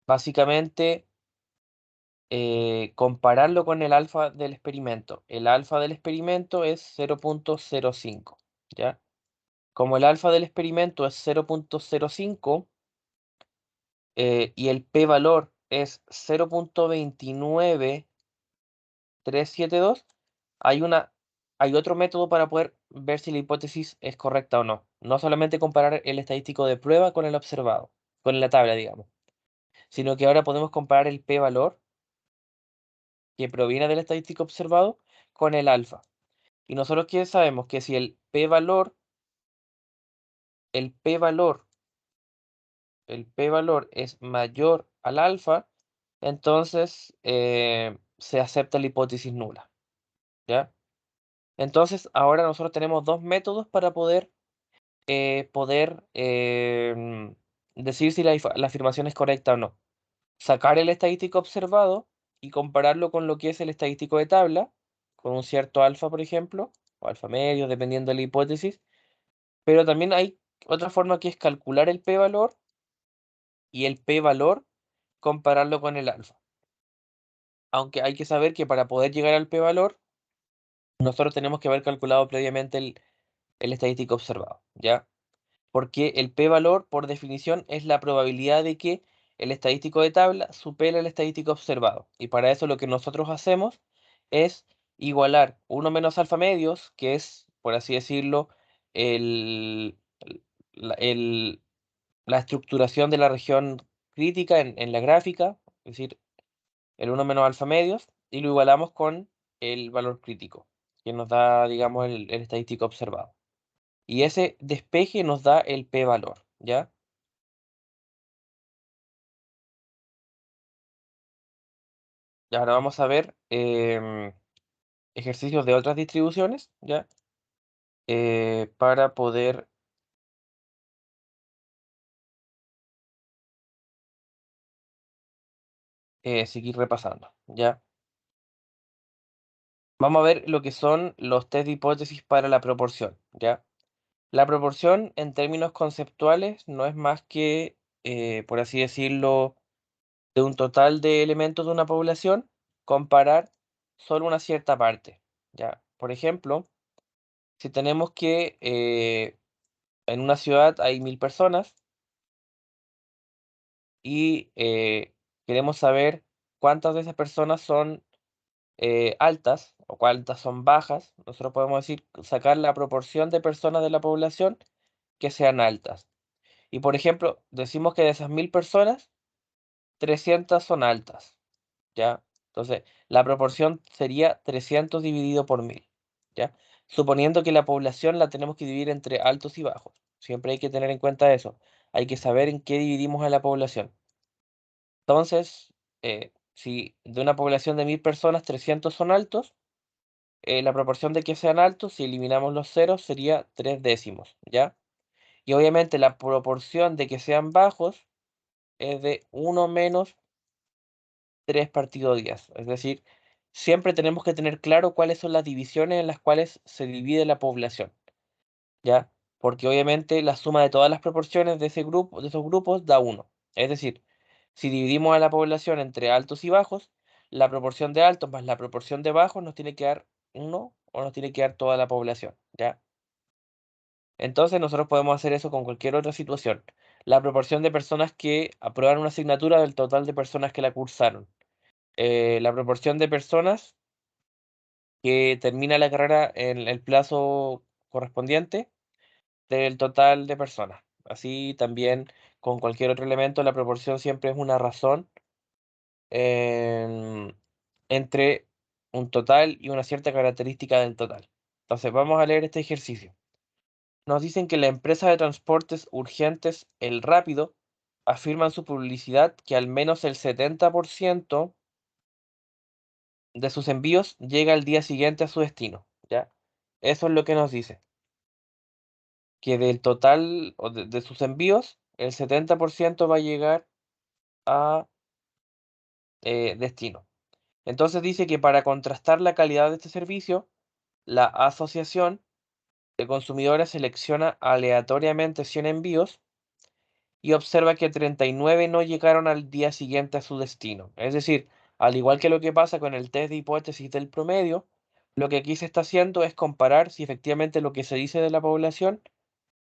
básicamente compararlo con el alfa del experimento. El alfa del experimento es 0.05, ¿ya? Como el alfa del experimento es 0.05 y el p-valor es 0.29372, hay una, hay otro método para poder ver si la hipótesis es correcta o no. No solamente comparar el estadístico de prueba con el observado, con la tabla, digamos, sino que ahora podemos comparar el p-valor que proviene del estadístico observado con el alfa. Y nosotros que sabemos que si el p-valor, el p-valor es mayor al alfa, entonces se acepta la hipótesis nula, ¿ya? Entonces ahora nosotros tenemos dos métodos para poder decir si la afirmación es correcta o no. Sacar el estadístico observado y compararlo con lo que es el estadístico de tabla, con un cierto alfa, por ejemplo, o alfa medio, dependiendo de la hipótesis. Pero también hay otra forma que es calcular el p-valor y el p-valor compararlo con el alfa. Aunque hay que saber que para poder llegar al p-valor, nosotros tenemos que haber calculado previamente el estadístico observado, ¿ya? Porque el p-valor, por definición, es la probabilidad de que el estadístico de tabla supere el estadístico observado. Y para eso lo que nosotros hacemos es igualar 1 menos alfa medios, que es, por así decirlo, el, la, el- la estructuración de la región crítica en la gráfica, es decir, el 1 menos alfa medios, y lo igualamos con el valor crítico, que nos da, digamos, el estadístico observado. Y ese despeje nos da el p-valor, ¿ya? Y ahora vamos a ver ejercicios de otras distribuciones, ¿ya? Para poder seguir repasando, ¿ya? Vamos a ver lo que son los test de hipótesis para la proporción, ¿ya? La proporción en términos conceptuales no es más que, por así decirlo, de un total de elementos de una población, comparar solo una cierta parte, ¿ya? Por ejemplo, si tenemos que en una ciudad hay 1000 personas y queremos saber cuántas de esas personas son altas o cuántas son bajas, nosotros podemos decir, sacar la proporción de personas de la población que sean altas. Y por ejemplo, decimos que de esas 1000 personas, 300 son altas, ¿ya? Entonces, la proporción sería 300 dividido por 1000, ¿ya? Suponiendo que la población la tenemos que dividir entre altos y bajos. Siempre hay que tener en cuenta eso. Hay que saber en qué dividimos a la población. Entonces, si de una población de 1000 personas, 300 son altos, la proporción de que sean altos, si eliminamos los ceros, sería 3 décimos, ¿ya? Y obviamente la proporción de que sean bajos es de 1 menos 3 partido 10. Es decir, siempre tenemos que tener claro cuáles son las divisiones en las cuales se divide la población, ¿ya? Porque obviamente la suma de todas las proporciones de ese grupo, de esos grupos da 1. Es decir, si dividimos a la población entre altos y bajos, la proporción de altos más la proporción de bajos nos tiene que dar 1 o nos tiene que dar toda la población, ¿ya? Entonces nosotros podemos hacer eso con cualquier otra situación. La proporción de personas que aprueban una asignatura del total de personas que la cursaron. La proporción de personas que termina la carrera en el plazo correspondiente del total de personas. Así también con cualquier otro elemento, la proporción siempre es una razón em, entre un total y una cierta característica del total. Entonces vamos a leer este ejercicio. Nos dicen que la empresa de transportes urgentes El Rápido afirma en su publicidad que al menos el 70% de sus envíos llega al día siguiente a su destino, ¿ya? Eso es lo que nos dice, que del total o de sus envíos, el 70% va a llegar a destino. Entonces dice que para contrastar la calidad de este servicio, la asociación de consumidores selecciona aleatoriamente 100 envíos y observa que 39 no llegaron al día siguiente a su destino. Es decir, al igual que lo que pasa con el test de hipótesis del promedio, lo que aquí se está haciendo es comparar si efectivamente lo que se dice de la población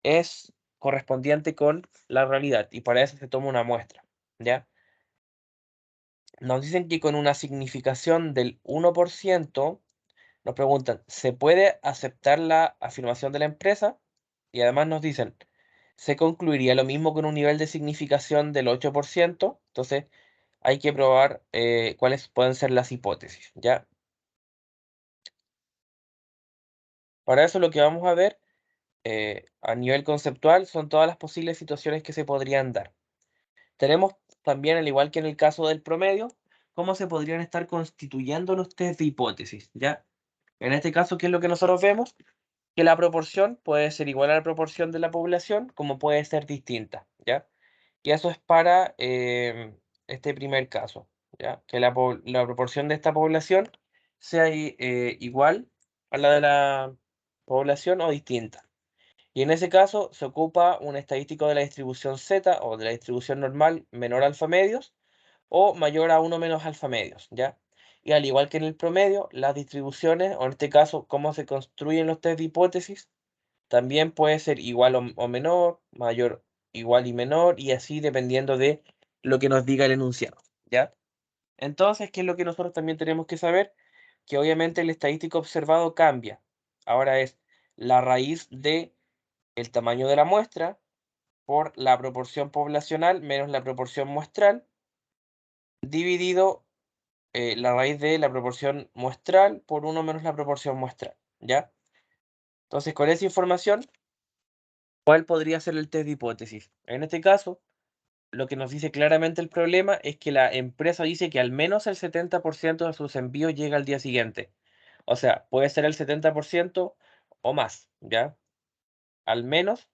es correspondiente con la realidad, y para eso se toma una muestra, ¿ya? Nos dicen que con una significación del 1%, nos preguntan, ¿se puede aceptar la afirmación de la empresa? Y además nos dicen, ¿se concluiría lo mismo con un nivel de significación del 8%? Entonces, hay que probar cuáles pueden ser las hipótesis, ¿ya? Para eso lo que vamos a ver a nivel conceptual son todas las posibles situaciones que se podrían dar. Tenemos también, al igual que en el caso del promedio, cómo se podrían estar constituyendo los test de hipótesis, ¿ya? En este caso, ¿qué es lo que nosotros vemos? Que la proporción puede ser igual a la proporción de la población, como puede ser distinta, ¿ya? Y eso es para este primer caso, ¿ya? Que la proporción de esta población sea igual a la de la población o distinta. Y en ese caso se ocupa un estadístico de la distribución Z o de la distribución normal menor alfa medios o mayor a 1 menos alfa medios, ¿ya? Y al igual que en el promedio, las distribuciones, o en este caso, cómo se construyen los test de hipótesis, también puede ser igual o menor, mayor, igual y menor, y así dependiendo de lo que nos diga el enunciado, ¿ya? Entonces, ¿qué es lo que nosotros también tenemos que saber? Que obviamente el estadístico observado cambia. Ahora es la raíz de el tamaño de la muestra por la proporción poblacional menos la proporción muestral, dividido la raíz de la proporción muestral por 1 menos la proporción muestral, ¿ya? Entonces, con esa información, ¿cuál podría ser el test de hipótesis? En este caso, lo que nos dice claramente el problema es que la empresa dice que al menos el 70% de sus envíos llega al día siguiente. O sea, puede ser el 70% o más, ¿ya? Al menos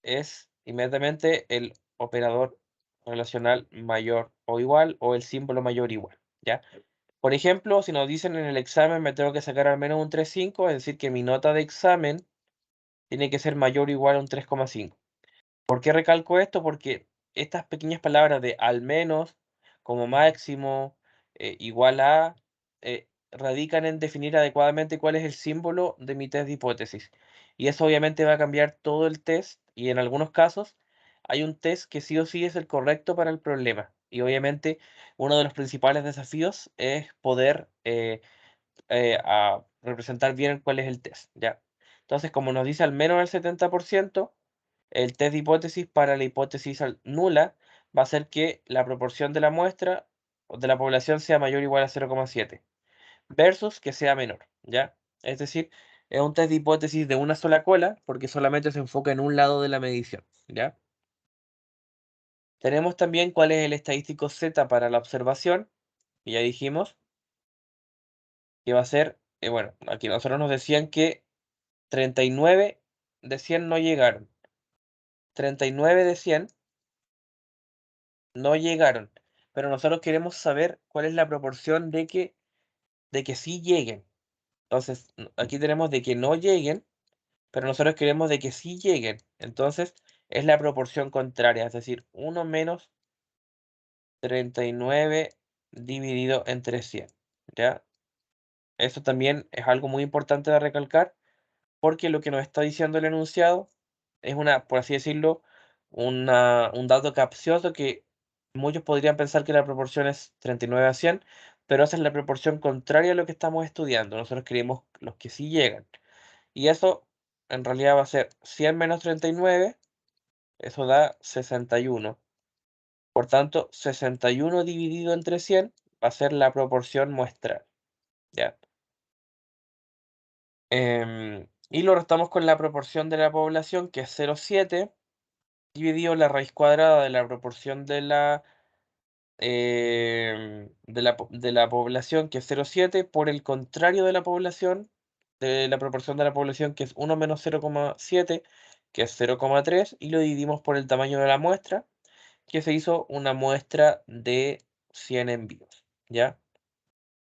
es inmediatamente el operador relacional mayor o igual o el símbolo mayor igual, ¿ya? Por ejemplo, si nos dicen en el examen me tengo que sacar al menos un 3,5, es decir, que mi nota de examen tiene que ser mayor o igual a un 3,5. ¿Por qué recalco esto? Porque estas pequeñas palabras de al menos, como máximo, igual a, radican en definir adecuadamente cuál es el símbolo de mi test de hipótesis. Y eso obviamente va a cambiar todo el test y en algunos casos hay un test que sí o sí es el correcto para el problema. Y obviamente uno de los principales desafíos es poder a representar bien cuál es el test, ¿ya? Entonces, como nos dice al menos el 70%, el test de hipótesis para la hipótesis nula va a ser que la proporción de la muestra o de la población sea mayor o igual a 0,7 versus que sea menor, ¿ya? Es decir, es un test de hipótesis de una sola cola porque solamente se enfoca en un lado de la medición, ¿ya? Tenemos también cuál es el estadístico Z para la observación, y ya dijimos que va a ser, bueno, aquí nosotros nos decían que 39 de 100 no llegaron. 39 de 100 no llegaron, pero nosotros queremos saber cuál es la proporción de que sí lleguen. Entonces, aquí tenemos de que no lleguen, pero nosotros queremos de que sí lleguen. Entonces, es la proporción contraria, es decir, 1 menos 39 dividido entre 100, ¿ya? Esto también es algo muy importante de recalcar, porque lo que nos está diciendo el enunciado es una, por así decirlo, un dato capcioso que muchos podrían pensar que la proporción es 39 a 100, pero esa es la proporción contraria a lo que estamos estudiando. Nosotros queremos los que sí llegan. Y eso en realidad va a ser 100 menos 39, eso da 61. Por tanto, 61 dividido entre 100 va a ser la proporción muestral, ¿ya? Y lo restamos con la proporción de la población, que es 0,7, dividido la raíz cuadrada de la proporción de la población, que es 0,7, por el contrario de la población, de la proporción de la población, que es 1 menos 0,7, que es 0,3, y lo dividimos por el tamaño de la muestra, que se hizo una muestra de 100 envíos, ¿ya?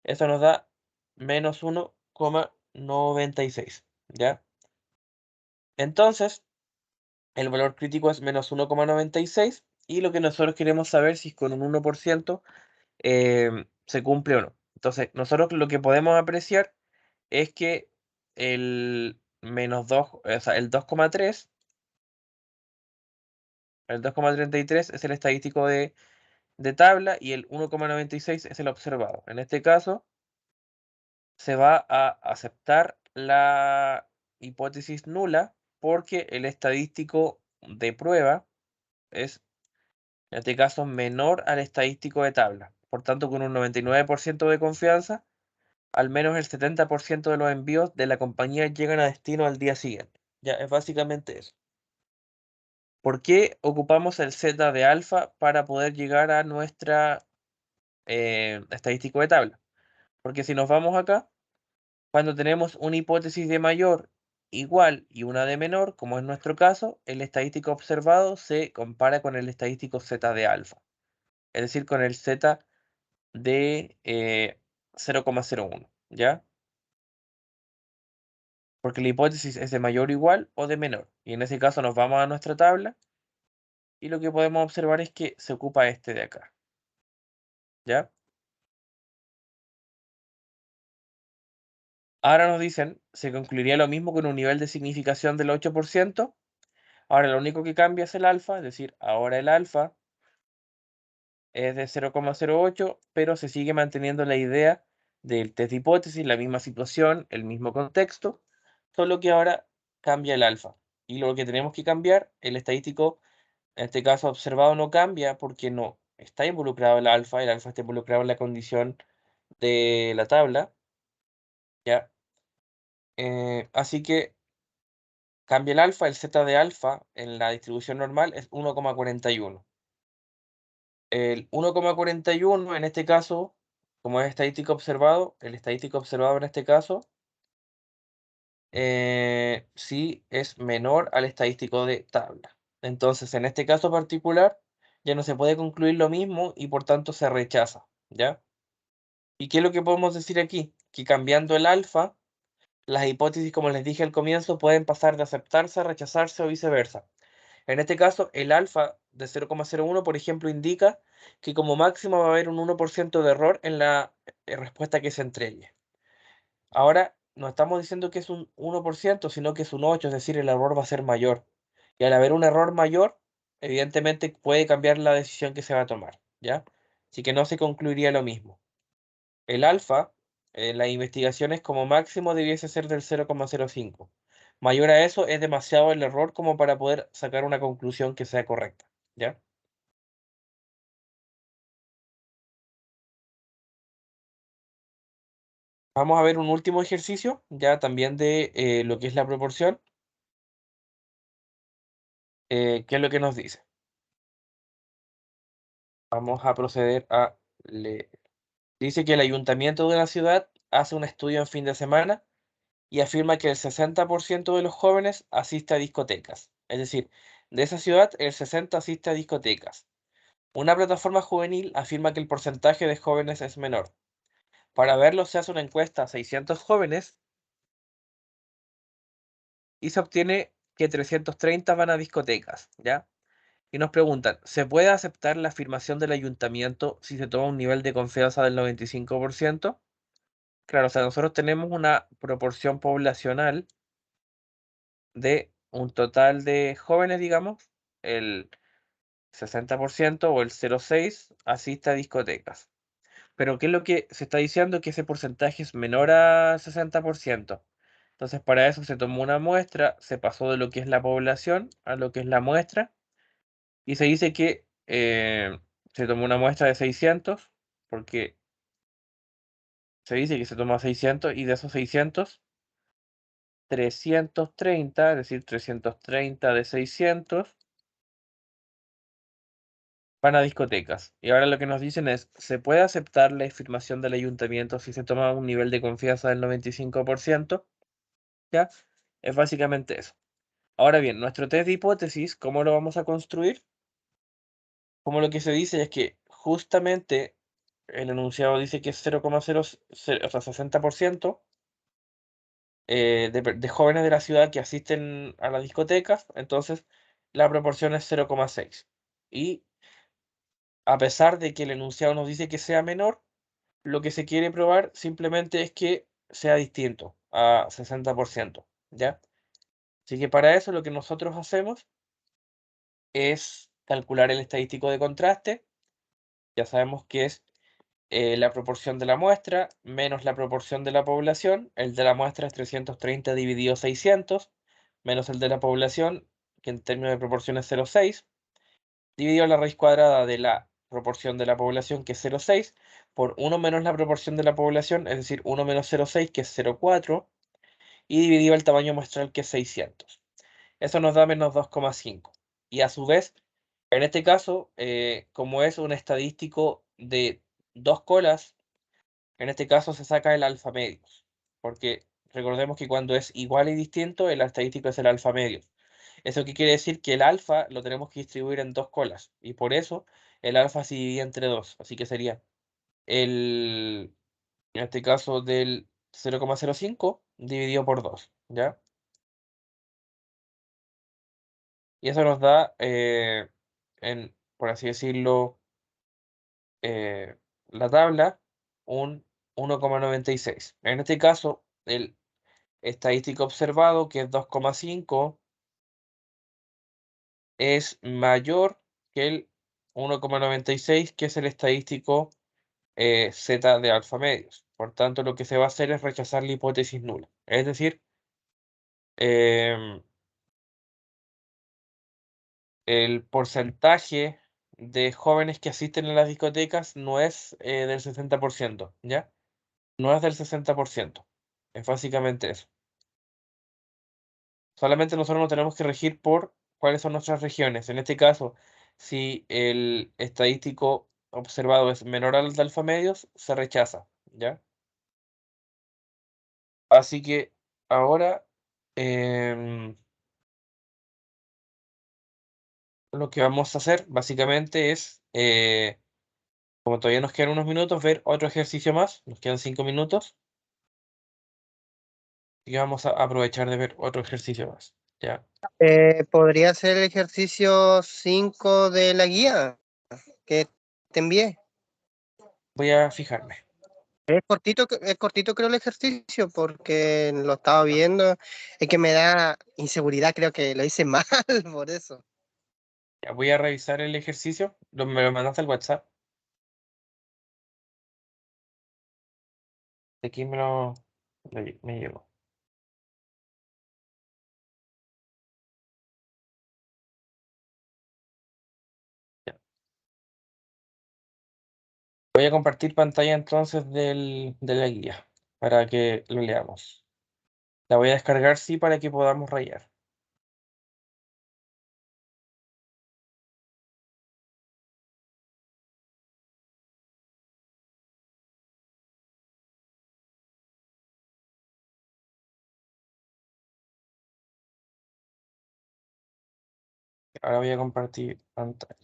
Eso nos da menos 1,96, ¿ya? Entonces, el valor crítico es menos 1,96 y lo que nosotros queremos saber si con un 1% se cumple o no. Entonces, nosotros lo que podemos apreciar es que el menos 2, o sea, el 2,33 es el estadístico de tabla y el 1,96 es el observado. En este caso, se va a aceptar la hipótesis nula porque el estadístico de prueba es, en este caso, menor al estadístico de tabla. Por tanto, con un 99% de confianza, al menos el 70% de los envíos de la compañía llegan a destino al día siguiente. Ya, es básicamente eso. ¿Por qué ocupamos el Z de alfa para poder llegar a nuestra estadístico de tabla? Porque si nos vamos acá, cuando tenemos una hipótesis de mayor igual y una de menor, como es nuestro caso, el estadístico observado se compara con el estadístico Z de alfa, es decir, con el Z de 0,01, ¿ya? Porque la hipótesis es de mayor o igual o de menor. Y en ese caso nos vamos a nuestra tabla y lo que podemos observar es que se ocupa este de acá, ¿ya? Ahora nos dicen, se concluiría lo mismo con un nivel de significación del 8%. Ahora lo único que cambia es el alfa, es decir, ahora el alfa es de 0,08, pero se sigue manteniendo la idea del test de hipótesis, la misma situación, el mismo contexto, solo que ahora cambia el alfa. Y lo que tenemos que cambiar, el estadístico, en este caso observado, no cambia porque no está involucrado el alfa está involucrado en la condición de la tabla, ¿ya? Así que cambia el alfa, el z de alfa en la distribución normal es 1,41. El 1,41 en este caso, como es estadístico observado, el estadístico observado en este caso sí es menor al estadístico de tabla. Entonces, en este caso particular, ya no se puede concluir lo mismo y por tanto se rechaza, ¿ya? ¿Y qué es lo que podemos decir aquí? Que cambiando el alfa, las hipótesis, como les dije al comienzo, pueden pasar de aceptarse a rechazarse o viceversa. En este caso, el alfa de 0,01, por ejemplo, indica que como máximo va a haber un 1% de error en la respuesta que se entregue. Ahora, no estamos diciendo que es un 1%, sino que es un 8, es decir, el error va a ser mayor. Y al haber un error mayor, evidentemente puede cambiar la decisión que se va a tomar, ¿ya? Así que no se concluiría lo mismo. El alfa, en las investigaciones como máximo debiese ser del 0,05, Mayor a eso es demasiado el error como para poder sacar una conclusión que sea correcta, ¿ya? Vamos a ver un último ejercicio, ya también de lo que es la proporción. ¿Qué es lo que nos dice? Vamos a proceder a leer. Dice que el ayuntamiento de una ciudad hace un estudio en fin de semana y afirma que el 60% de los jóvenes asiste a discotecas. Es decir, de esa ciudad el 60% asiste a discotecas. Una plataforma juvenil afirma que el porcentaje de jóvenes es menor. Para verlo se hace una encuesta a 600 jóvenes y se obtiene que 330 van a discotecas, ¿ya? Y nos preguntan, ¿se puede aceptar la afirmación del ayuntamiento si se toma un nivel de confianza del 95%? Claro, o sea, nosotros tenemos una proporción poblacional de un total de jóvenes, digamos, el 60% o el 0,6 asiste a discotecas. Pero ¿qué es lo que se está diciendo? Que ese porcentaje es menor a 60%. Entonces, para eso se tomó una muestra, se pasó de lo que es la población a lo que es la muestra, y se dice que se tomó una muestra de 600, porque se dice que se toma 600, y de esos 600, 330, es decir, 330 de 600, van a discotecas. Y ahora lo que nos dicen es, ¿se puede aceptar la afirmación del ayuntamiento si se toma un nivel de confianza del 95%? ¿Ya? Es básicamente eso. Ahora bien, nuestro test de hipótesis, ¿cómo lo vamos a construir? Como lo que se dice es que justamente el enunciado dice que es 0,0, o sea, 60% de jóvenes de la ciudad que asisten a las discotecas, entonces la proporción es 0,6. Y a pesar de que el enunciado nos dice que sea menor, lo que se quiere probar simplemente es que sea distinto a 60%, ¿ya? Así que para eso lo que nosotros hacemos es calcular el estadístico de contraste. Ya sabemos que es la proporción de la muestra menos la proporción de la población. El de la muestra es 330 dividido 600, menos el de la población, que en términos de proporción es 0,6, dividido la raíz cuadrada de la proporción de la población, que es 0,6, por 1 menos la proporción de la población, es decir, 1 menos 0,6, que es 0,4, y dividido el tamaño muestral, que es 600. Eso nos da menos 2,5. Y a su vez, en este caso, como es un estadístico de dos colas, en este caso se saca el alfa medios, porque recordemos que cuando es igual y distinto, el estadístico es el alfa medio. ¿Eso qué quiere decir? Que el alfa lo tenemos que distribuir en dos colas, y por eso el alfa se divide entre dos, así que sería el, en este caso del 0,05 dividido por 2, ¿ya? Y eso nos da, por así decirlo, eh, la tabla, un 1,96. En este caso, el estadístico observado, que es 2,5, es mayor que el 1,96, que es el estadístico Z de alfa medios. Por tanto, lo que se va a hacer es rechazar la hipótesis nula. Es decir, em, el porcentaje de jóvenes que asisten a las discotecas no es del 60%, ¿ya? No es del 60%. Es básicamente eso. Solamente nosotros nos tenemos que regir por cuáles son nuestras regiones. En este caso, si el estadístico observado es menor al de alfa medios, se rechaza, ¿ya? Así que ahora lo que vamos a hacer básicamente es, como todavía nos quedan unos minutos, ver otro ejercicio más. Nos quedan 5 minutos y vamos a aprovechar de ver otro ejercicio más, ¿ya? Podría ser el ejercicio 5 de la guía que te envié. Voy a fijarme. Es cortito creo el ejercicio porque lo estaba viendo. Es que me da inseguridad, creo que lo hice mal por eso. Ya, voy a revisar el ejercicio. Me lo mandaste al WhatsApp. De aquí me llegó. Voy a compartir pantalla entonces de la guía para que lo leamos. La voy a descargar, sí, para que podamos rayar. Ahora voy a compartir pantalla.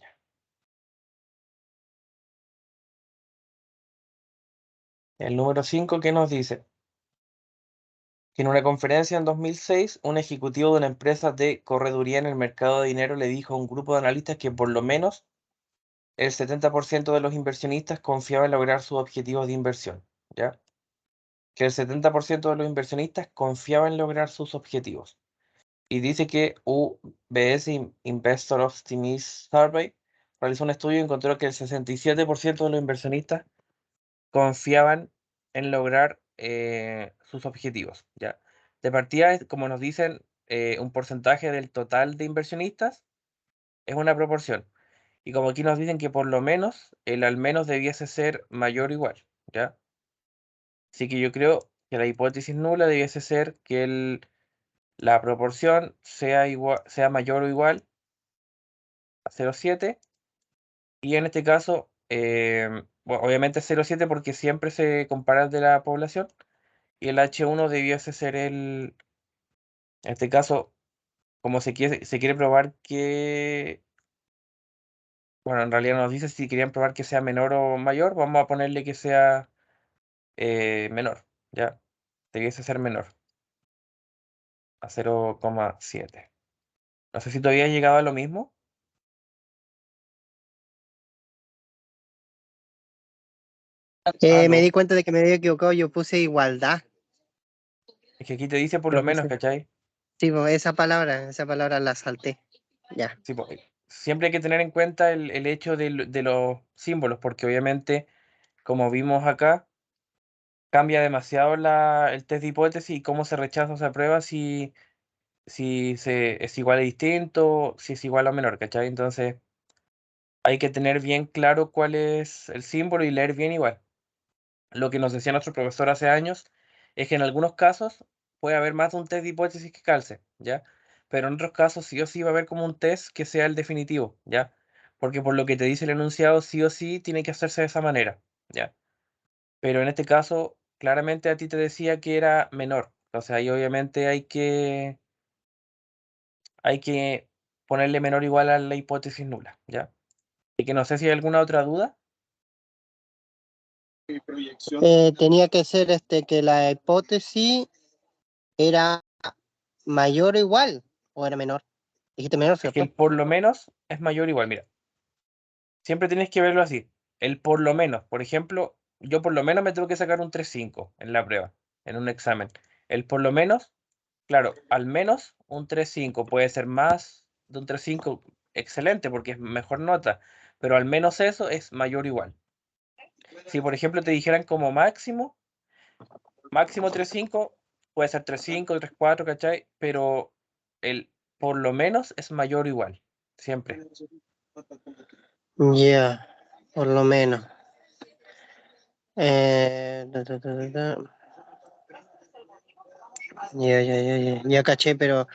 El número 5 que nos dice que en una conferencia en 2006, un ejecutivo de una empresa de correduría en el mercado de dinero le dijo a un grupo de analistas que por lo menos el 70% de los inversionistas confiaba en lograr sus objetivos de inversión, ¿ya? Que el 70% de los inversionistas confiaba en lograr sus objetivos. Y dice que UBS Investor Optimism Survey realizó un estudio y encontró que el 67% de los inversionistas confiaban en lograr sus objetivos, ¿ya? De partida, como nos dicen, un porcentaje del total de inversionistas es una proporción. Y como aquí nos dicen que por lo menos, el al menos debiese ser mayor o igual, ¿ya? Así que yo creo que la hipótesis nula debiese ser que la proporción sea, sea mayor o igual a 0,7. Y en este caso, bueno, obviamente 0,7 porque siempre se compara el de la población. Y el H1 debiese ser en este caso, como se quiere probar que, bueno, en realidad nos dice si querían probar que sea menor o mayor, vamos a ponerle que sea menor, ¿ya? Debiese ser menor, a 0,7. No sé si todavía ha llegado a lo mismo. Me Aló. di cuenta de que me había equivocado, yo puse igualdad. Es que aquí te dice por lo Lo menos, puse. ¿cachai? Sí, pues, esa palabra la salté. Ya. Sí, po, siempre hay que tener en cuenta el hecho de los símbolos, porque obviamente, como vimos acá, cambia demasiado el test de hipótesis y cómo se rechaza o se aprueba si es igual o distinto, si es igual o menor, ¿cachai? Entonces hay que tener bien claro cuál es el símbolo y leer bien igual. Lo que nos decía nuestro profesor hace años es que en algunos casos puede haber más de un test de hipótesis que calce, ¿ya? Pero en otros casos sí o sí va a haber como un test que sea el definitivo, ¿ya? Porque por lo que te dice el enunciado, sí o sí tiene que hacerse de esa manera, ¿ya? Pero en este caso, claramente a ti te decía que era menor. Entonces ahí obviamente hay que ponerle menor igual a la hipótesis nula, ¿ya? Y que no sé si hay alguna otra duda. Tenía que ser que la hipótesis era mayor o igual, o era menor. Dijiste menor, Es que el ¿cierto? por lo menos es mayor o igual. Mira, siempre tienes que verlo así. El por lo menos, por ejemplo, yo por lo menos me tengo que sacar un 3,5 en la prueba, en un examen. El por lo menos, claro, al menos un 3,5 puede ser más de un 3,5, excelente, porque es mejor nota, pero al menos eso es mayor o igual. Si por ejemplo te dijeran como máximo 3,5, puede ser 3,5, 3,4, ¿cachai? Pero el por lo menos es mayor o igual, siempre. Ya, por lo menos. Ya caché, pero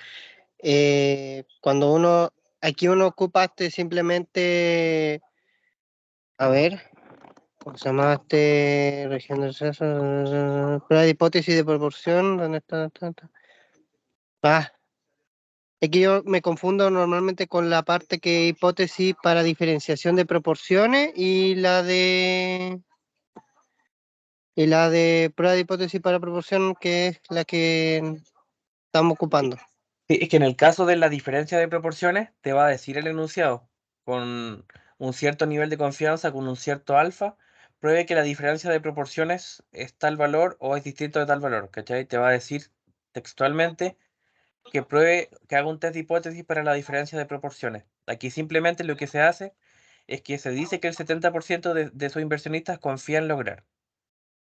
cuando aquí uno ocupa simplemente, a ver, ¿cómo se llama región del censo? Prueba de hipótesis de proporción, ¿dónde está? Ah, es que yo me confundo normalmente con la parte que hipótesis para diferenciación de proporciones y la de prueba de hipótesis para proporción, que es la que estamos ocupando. Sí, es que en el caso de la diferencia de proporciones, te va a decir el enunciado con un cierto nivel de confianza, con un cierto alfa, pruebe que la diferencia de proporciones es tal valor o es distinto de tal valor, ¿cachai? Te va a decir textualmente que pruebe, que haga un test de hipótesis para la diferencia de proporciones. Aquí simplemente lo que se hace es que se dice que el 70% de sus inversionistas confía en lograr.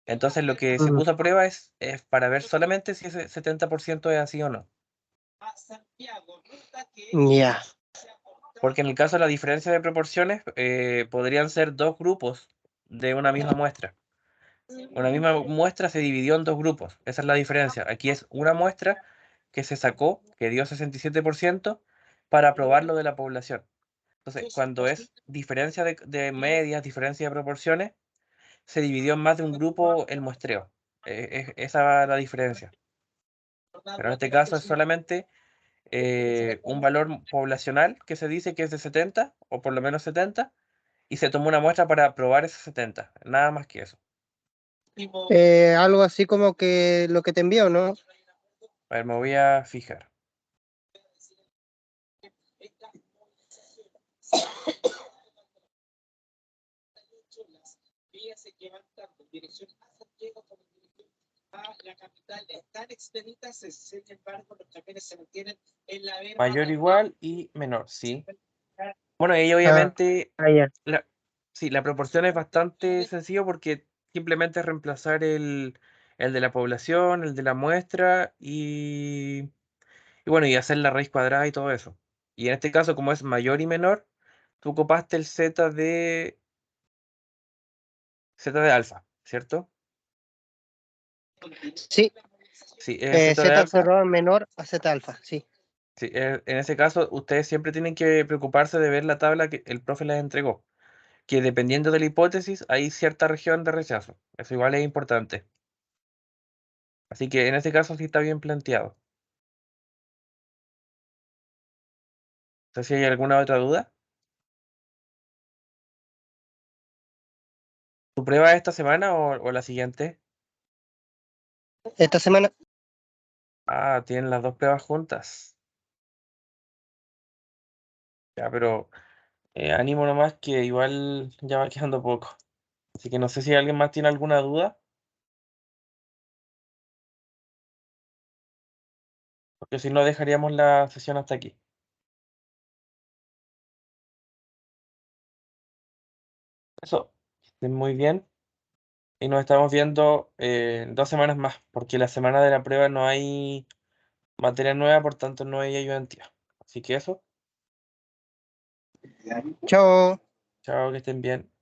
Entonces lo que se Mm, puso a prueba es para ver solamente si ese 70% es así o no. ya. Porque en el caso de la diferencia de proporciones, podrían ser dos grupos de una misma muestra. Una misma muestra se dividió en dos grupos. Esa es la diferencia. Aquí es una muestra que se sacó, que dio 67%, para probarlo de la población. Entonces, cuando es diferencia de medias, diferencia de proporciones, se dividió en más de un grupo el muestreo. Esa es la diferencia. Pero en este caso es solamente un valor poblacional que se dice que es de 70, o por lo menos 70, y se tomó una muestra para probar ese 70. Nada más que eso. Algo así como que lo que te envío, ¿no? A ver, me voy a fijar. Mayor, igual y menor, sí. Bueno, y Ah, obviamente, ya. sí, la proporción es bastante sencillo porque simplemente es reemplazar el de la población, el de la muestra y bueno, y hacer la raíz cuadrada y todo eso. Y en este caso, como es mayor y menor, tú ocupaste el z de alfa, ¿cierto? Sí, Sí, es el z de alfa. Z0 menor a Z alfa, sí. Sí, en ese caso, ustedes siempre tienen que preocuparse de ver la tabla que el profe les entregó, que dependiendo de la hipótesis hay cierta región de rechazo. Eso igual es importante. Así que en ese caso sí está bien planteado. No sé si hay alguna otra duda. ¿Tu prueba es esta semana o la siguiente? Esta semana, Ah, tienen las dos pruebas juntas. Ya, pero ánimo nomás que igual ya va quedando poco. Así que no sé si alguien más tiene alguna duda, porque si no dejaríamos la sesión hasta aquí. Eso, que estén muy bien y nos estamos viendo en 2 semanas más, porque la semana de la prueba no hay materia nueva, por tanto no hay ayudantía. Así que eso, chao. chao, que estén bien.